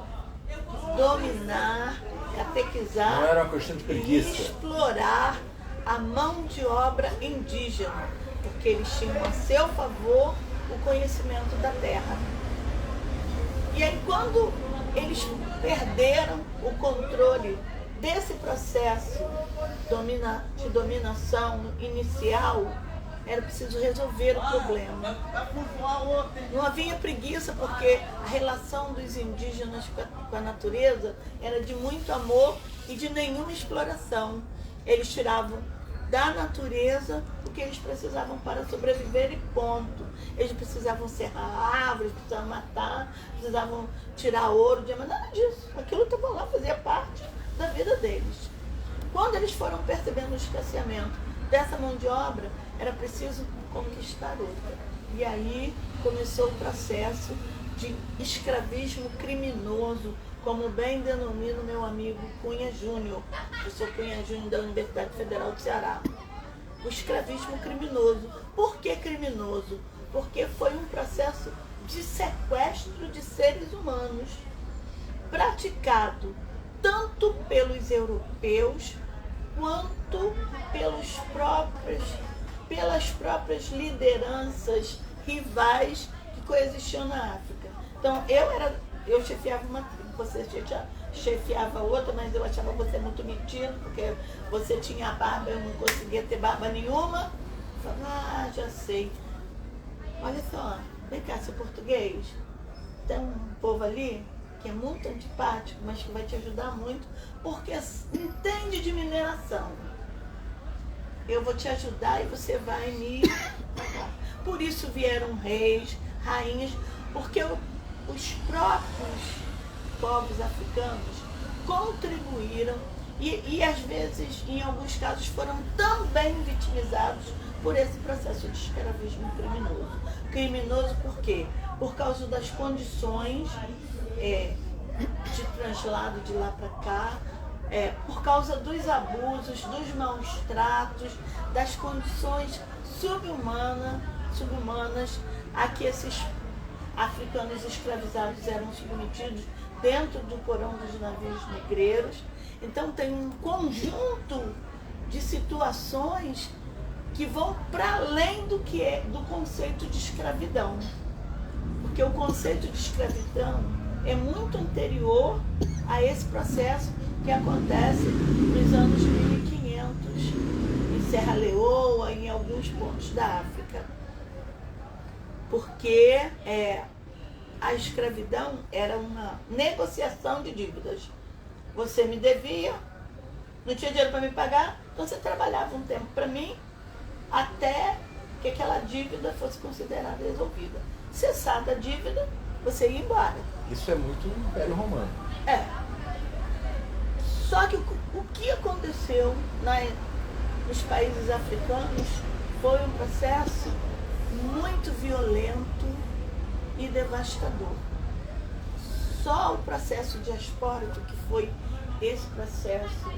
C: dominar, catequizar,
B: não era uma questão de preguiça,
C: e explorar a mão de obra indígena, porque eles tinham a seu favor o conhecimento da terra. E aí, quando eles perderam o controle desse processo de dominação inicial, era preciso resolver o problema. Não havia preguiça, porque a relação dos indígenas com a natureza era de muito amor e de nenhuma exploração. Eles tiravam da natureza o que eles precisavam para sobreviver e ponto. Eles precisavam serrar árvores, precisavam matar, precisavam tirar ouro, diamante, nada disso. Aquilo estava lá, fazia parte da vida deles. Quando eles foram percebendo o escasseamento dessa mão de obra, era preciso conquistar outra. E aí começou o processo de escravismo criminoso, como bem denomina o meu amigo Cunha Júnior. Eu sou Cunha Júnior da Universidade Federal do Ceará. O escravismo criminoso. Por que criminoso? Porque foi um processo de sequestro de seres humanos, praticado tanto pelos europeus quanto pelos pelas próprias lideranças rivais que coexistiam na África. Então, eu chefiava uma tribo, você chefiava outra, mas eu achava você muito metido, porque você tinha barba, eu não conseguia ter barba nenhuma. Eu falava, já sei. Olha só, vem cá, seu português, tem um povo ali que é muito antipático, mas que vai te ajudar muito, porque entende de mineração. Eu vou te ajudar e você vai me... Por isso vieram reis, rainhas, porque os próprios povos africanos contribuíram e às vezes, em alguns casos, foram também vitimizados por esse processo de escravismo criminoso. Criminoso por quê? Por causa das condições de translado de lá para cá, por causa dos abusos, dos maus tratos, das condições subhumanas a que esses africanos escravizados eram submetidos dentro do porão dos navios negreiros. Então tem um conjunto de situações que vão para além do que é do conceito de escravidão. Porque o conceito de escravidão é muito anterior a esse processo que acontece nos anos 1500, em Serra Leoa, em alguns pontos da África. Porque a escravidão era uma negociação de dívidas. Você me devia, não tinha dinheiro para me pagar, então você trabalhava um tempo para mim até que aquela dívida fosse considerada resolvida. Cessada a dívida, você ia embora.
B: Isso é muito Império Romano.
C: Só que o que aconteceu nos países africanos foi um processo muito violento e devastador. Só o processo diaspórico, que foi esse processo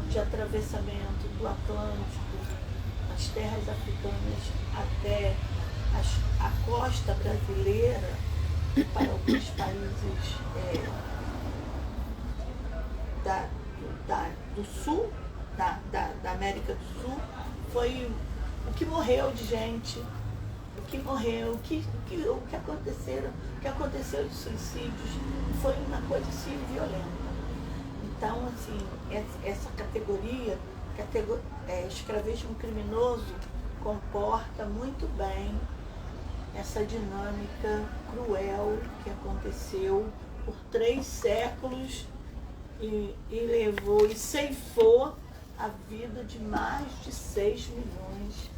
C: de atravessamento do Atlântico, as terras africanas até a costa brasileira, para alguns países do sul, da América do Sul, foi o que morreu de gente, o que morreu, o que aconteceu de suicídios, foi uma coisa assim violenta. Então, assim, essa categoria, escravismo criminoso, comporta muito bem essa dinâmica cruel que aconteceu por 3 séculos e levou e ceifou a vida de mais de 6 milhões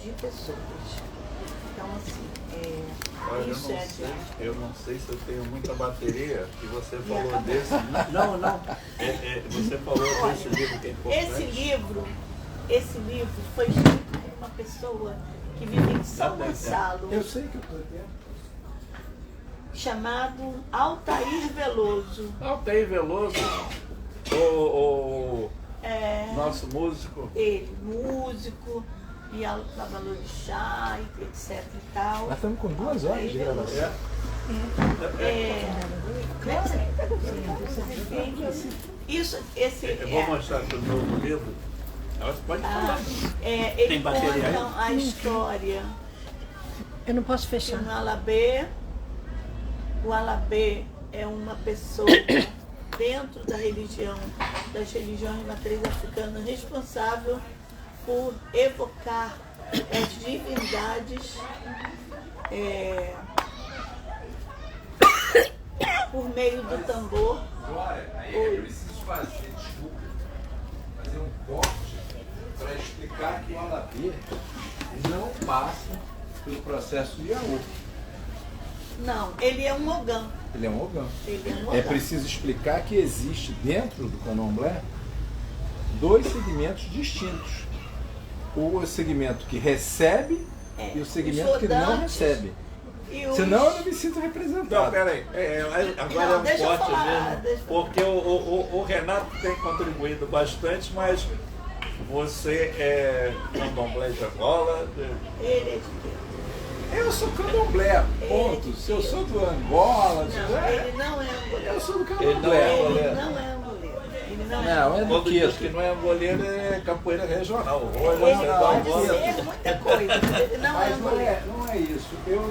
C: de pessoas. Então, assim,
A: eu não sei se eu tenho muita bateria, que você falou desse... Não. Você falou desse livro que é importante.
C: Esse livro foi escrito por uma pessoa que vive em São Gonçalo.
B: Eu sei que eu estou tendo.
C: Chamado Altair Veloso.
A: Altair Veloso, o nosso músico.
C: Ele, músico, e Babalorixá, etc e tal.
B: Nós estamos com 2 horas de gravação.
A: Eu vou mostrar o novo livro. Você pode falar.
C: Ele
A: Tem bateria aí?
C: conta a história.
D: Eu não posso fechar.
C: O Alabê é uma pessoa dentro das religiões de matriz africana, responsável por evocar as divindades por meio do tambor.
B: Eu preciso fazer um corte para explicar que o Alabê não passa pelo processo de Iaô.
C: Não, ele é um Ogã.
B: Ele é um Ogã. É preciso explicar que existe dentro do Candomblé 2 segmentos distintos. O segmento que recebe e o segmento que não recebe. Senão eu não me sinto representado.
A: Não, peraí. Agora é um corte mesmo. Porque o Renato tem contribuído bastante, mas você é candomblé de Angola?
C: Ele é de quê?
B: Eu sou candomblé, ponto. Se eu sou do Angola...
C: Não, ele não é angolano.
B: Eu sou do
A: Ele não é
B: candomblé.
C: Ele
A: angolano.
C: não é angolano. Ele não
B: Não, é
A: Quando diz
B: Queto.
A: que não é angoleiro, é capoeira regional.
C: Ele pode ser muita coisa, mas ele não é
B: Mas
C: angoleiro.
B: não é isso. Eu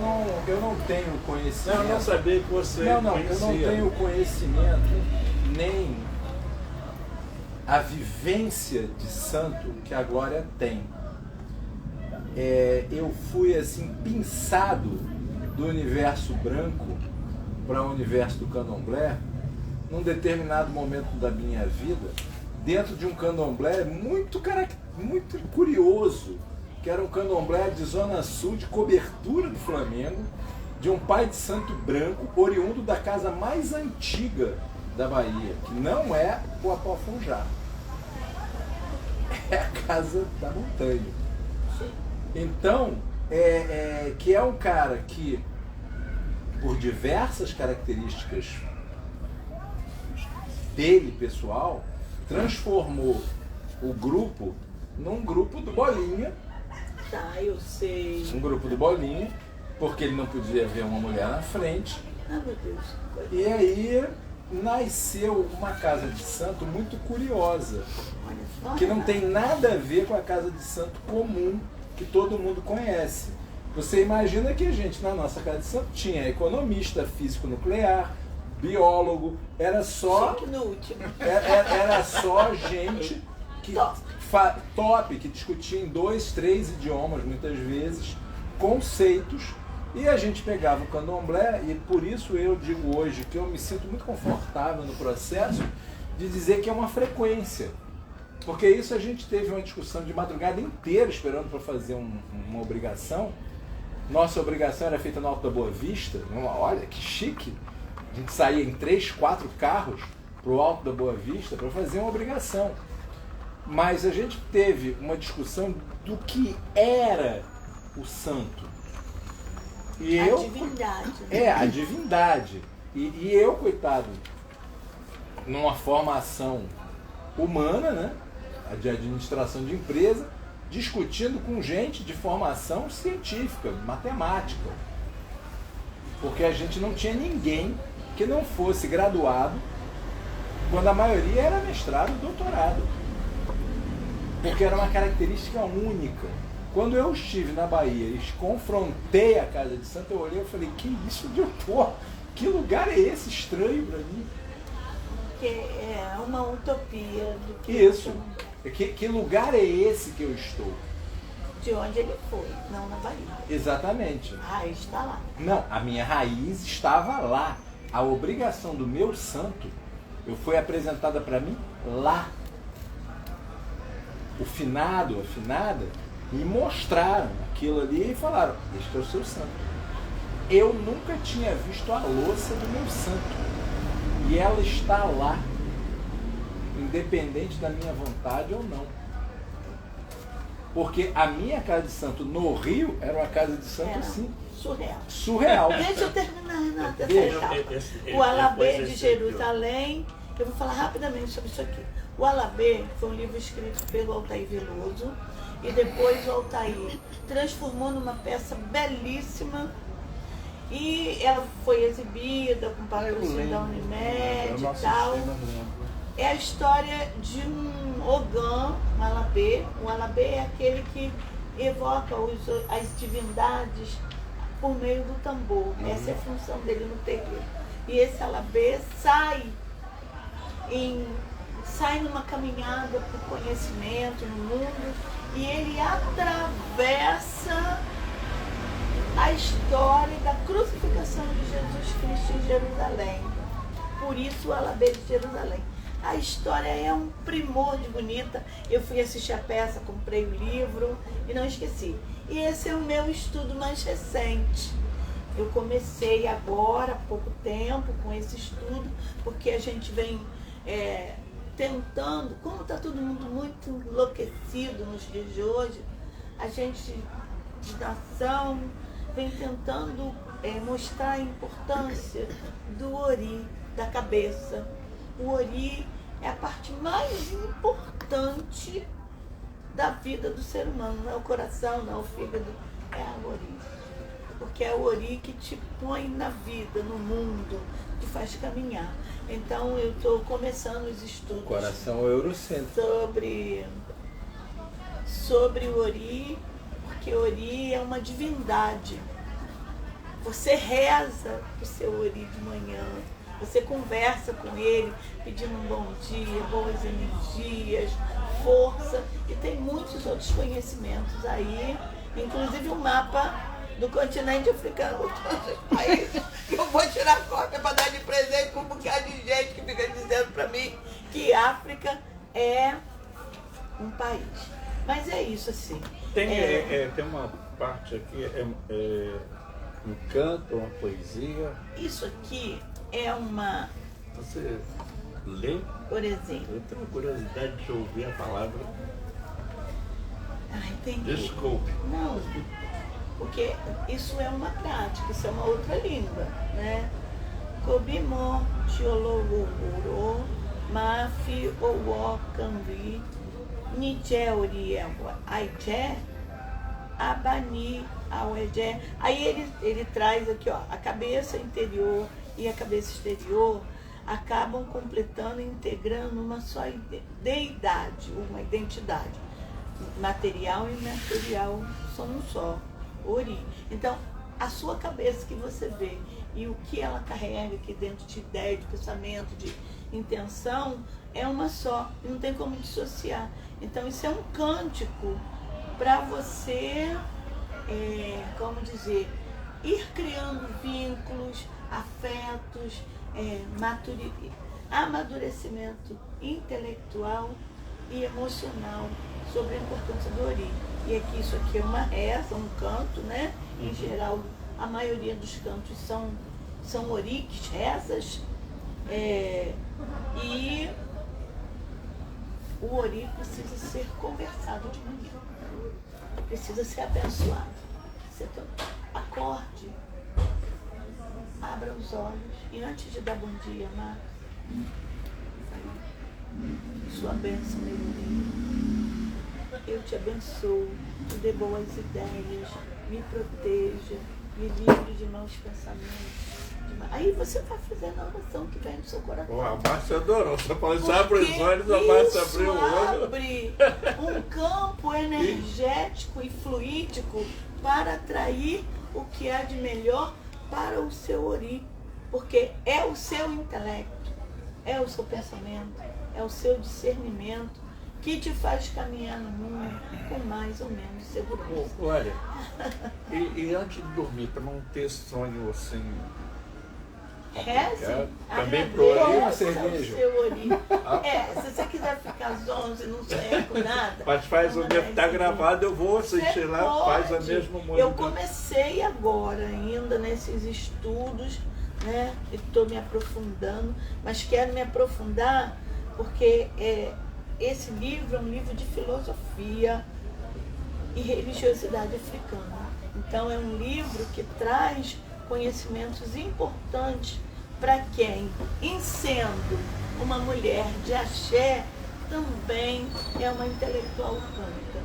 B: não tenho conhecimento.
A: Eu não sabia que você
B: Eu
A: conhecia.
B: não tenho conhecimento nem a vivência de santo que a Glória tem. Eu fui assim pinçado do universo branco para o universo do candomblé num determinado momento da minha vida, dentro de um candomblé muito curioso, que era um candomblé de Zona Sul, de cobertura do Flamengo, de um pai de santo branco, oriundo da casa mais antiga da Bahia, que não é o Apofujá, é a Casa da Montanha. Então, que é um cara que, por diversas características dele, pessoal, transformou o grupo num grupo do Bolinha.
C: Tá, eu sei.
B: Um grupo do Bolinha, porque ele não podia ver uma mulher na frente.
C: Ah, meu Deus.
B: E aí nasceu uma casa de santo muito curiosa,
C: Olha só.
B: que não tem nada a ver com a casa de santo comum que todo mundo conhece. Você imagina que a gente, na nossa casa de santo, tinha economista, físico nuclear, biólogo, era só
C: Chique no último.
B: era só gente que top, que discutia em 2, 3 idiomas, muitas vezes, conceitos, e a gente pegava o candomblé, e por isso eu digo hoje que eu me sinto muito confortável no processo de dizer que é uma frequência. Porque isso a gente teve uma discussão de madrugada inteira esperando para fazer uma obrigação. Nossa obrigação era feita no Alto da Boa Vista. Olha que chique! A gente saía em 3, 4 carros para o Alto da Boa Vista para fazer uma obrigação. Mas a gente teve uma discussão do que era o santo. E
C: A
B: eu,
C: divindade. Né?
B: a divindade. E eu, coitado, numa formação humana, né, de administração de empresa, discutindo com gente de formação científica, matemática. Porque a gente não tinha ninguém que não fosse graduado, quando a maioria era mestrado e doutorado. Porque era uma característica única. Quando eu estive na Bahia e confrontei a Casa de Santo, eu olhei e falei, que isso de pô, que lugar é esse estranho para mim?
C: Que é uma utopia do que
B: Isso. Que lugar é esse que eu estou?
C: de onde ele foi, não na Bahia.
B: Exatamente.
C: A raiz está lá.
B: Não, a minha raiz estava lá. A obrigação do meu santo foi apresentada para mim lá. O finado, a finada, me mostraram aquilo ali e falaram, este é o seu santo. Eu nunca tinha visto a louça do meu santo. E ela está lá, independente da minha vontade ou não. Porque a minha casa de santo no Rio era uma casa de santo, sim,
C: Surreal.
B: surreal.
C: Deixa eu terminar, Renata, essa
B: Veja,
C: etapa. O Alabê de Jerusalém, eu vou falar rapidamente sobre isso aqui. O Alabê foi um livro escrito pelo Altair Veloso e depois o Altair transformou numa peça belíssima e ela foi exibida com patrocínio da Unimed e tal. É a história de um Ogã, um Alabê. O Alabê é aquele que evoca as divindades por meio do tambor. Essa é a função dele no terreiro. E esse Alabê sai numa caminhada por conhecimento no mundo e ele atravessa a história da crucificação de Jesus Cristo em Jerusalém. Por isso o Alabê de Jerusalém. A história é um primor de bonita. Eu fui assistir a peça, comprei o livro e não esqueci. E esse é o meu estudo mais recente. Eu comecei agora, há pouco tempo, com esse estudo, porque a gente vem tentando, como está todo mundo muito enlouquecido nos dias de hoje, a gente, de nação, vem tentando mostrar a importância do ori, da cabeça. O ori é a parte mais importante da vida do ser humano. Não é o coração, não é o fígado, é a ori. Porque é o ori que te põe na vida, no mundo, te faz caminhar. Então eu estou começando os estudos
B: Coração eurocêntrico.
C: sobre o Ori, porque Ori é uma divindade. Você reza o seu Ori de manhã, você conversa com ele, pedindo um bom dia, boas energias, força, e tem muitos outros conhecimentos aí, inclusive o mapa do continente africano, todos os países, que eu vou tirar cópia para dar de presente com um bocado de gente que fica dizendo para mim que África é um país. Mas é isso, assim.
A: Tem uma parte aqui, um canto, uma poesia.
C: Isso aqui é uma,
A: Você lê?
C: por exemplo...
A: Eu tenho curiosidade de ouvir a palavra.
C: Ai, tem
A: Desculpe.
C: Não, porque isso é uma prática, isso é uma outra língua, né? Kobimo Chioloworo, Mafi Owo Kambi, Niche Oriewa, Aiche, Abani Aweje. Aí ele traz aqui, ó, a cabeça interior e a cabeça exterior acabam completando e integrando uma só deidade, uma identidade. Material e imaterial são um só, Ori. Então, a sua cabeça que você vê e o que ela carrega aqui dentro de ideia, de pensamento, de intenção, é uma só, e não tem como dissociar. Então, isso é um cântico para você, como dizer, ir criando vínculos, afetos, amadurecimento intelectual e emocional sobre a importância do Ori. E aqui, isso aqui é uma reza, um canto, né? Em geral, a maioria dos cantos são oriques, rezas, e o Ori precisa ser conversado de manhã, precisa ser abençoado. Você acorde, abra os olhos e antes de dar bom dia, Marcos, sua bênção, meu Deus. Eu te abençoo, te dê boas ideias, me proteja, me livre de maus pensamentos. Aí você vai fazendo a oração que vem no seu coração.
A: A Márcia adorou. Você falou isso, abre os olhos, a Márcia abriu o olho.
C: Abre um campo energético e fluídico para atrair o que há de melhor para o seu Ori. Porque é o seu intelecto, é o seu pensamento, é o seu discernimento que te faz caminhar no mundo com mais ou menos segurança.
A: Olha, e antes de dormir, para não ter sonho assim...
C: Reze,
A: também pro Ori,
B: uma cerveja.
C: Seu Ori. Se você quiser ficar às 11 e não sonhar com nada...
A: Mas faz o mesmo, tá gravado, eu vou assistir lá, faz a mesma música.
C: Eu comecei agora ainda nesses estudos, né? Estou me aprofundando, mas quero me aprofundar porque esse livro é um livro de filosofia e religiosidade africana. Então é um livro que traz conhecimentos importantes para quem, em sendo uma mulher de axé, também é uma intelectual única.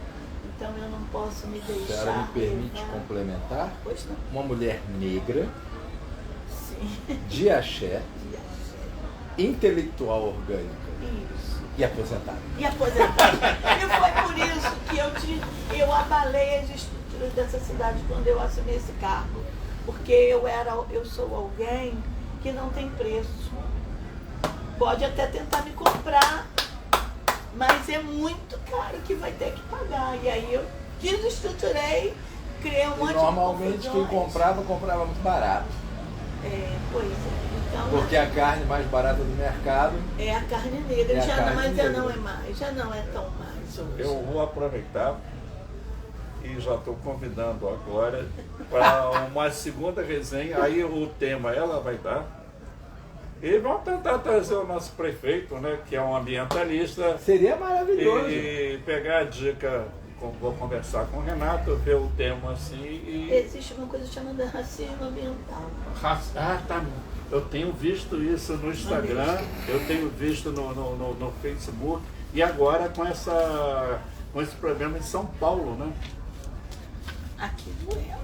C: Então eu não posso me deixar...
B: A senhora me permite complementar?
C: Pois não.
B: Uma mulher negra,
C: Sim.
B: de axé, intelectual orgânica
C: Isso.
B: e aposentada.
C: E aposentada. E foi por isso que eu abalei as estruturas dessa cidade quando eu assumi esse cargo. Porque eu sou alguém que não tem preço. Pode até tentar me comprar, mas é muito caro que vai ter que pagar. E aí eu desestruturei, criei um monte de
B: Normalmente quem
C: confusões.
B: comprava muito barato.
C: Pois é. Então,
B: Porque a carne mais barata do mercado
C: é a carne negra,
B: É a carne
C: mas
B: negra.
C: já não é mais, já não é tão mais hoje.
A: Eu vou aproveitar e já estou convidando agora para uma segunda resenha. Aí o tema ela vai dar. E vamos tentar trazer o nosso prefeito, né, que é um ambientalista,
B: seria maravilhoso.
A: e pegar a dica. Vou conversar com o Renato, ver o tema assim e...
C: Existe uma coisa chamada racismo ambiental.
A: Tá. Eu tenho visto isso no Instagram, eu tenho visto no Facebook e agora com esse problema em São Paulo, né?
C: Aqui doeu.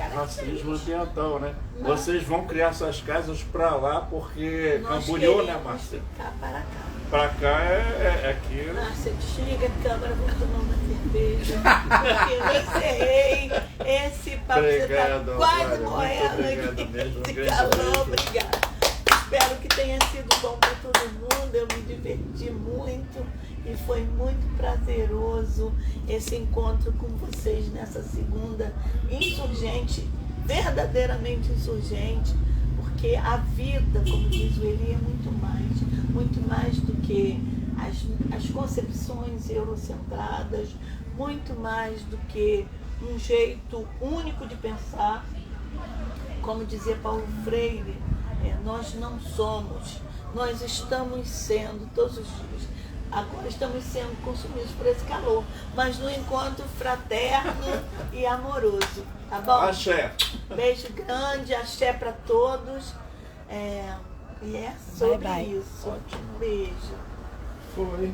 A: racismo ambiental, né?
C: Nós-
A: Vocês vão criar suas casas para lá porque
C: Nós
A: Camboriú, né,
C: queremos
A: Márcia?
C: ficar para cá.
A: Para cá é aqui.
C: Márcia, desliga a câmera, vou tomar uma cerveja. Porque eu encerrei esse papo.
A: Obrigado,
C: Você tá quase
A: Glória, muito
C: morrendo
A: obrigado
C: aqui.
A: mesmo, um
C: Esse
A: grande
C: calor,
A: beijo.
C: obrigada. Espero que tenha sido bom para todo mundo. Eu me diverti muito e foi muito prazeroso esse encontro com vocês nessa segunda insurgente, verdadeiramente insurgente, porque a vida, como diz o Eli, é muito mais do que as concepções eurocentradas, muito mais do que um jeito único de pensar. Como dizia Paulo Freire, nós não somos, nós estamos sendo todos os dias. Agora estamos sendo consumidos por esse calor, mas no encontro fraterno e amoroso, tá bom?
A: Axé.
C: Beijo grande, axé para todos. E é sobre
D: Bye, bye.
C: isso.
A: Ótimo.
C: Beijo.
A: Foi.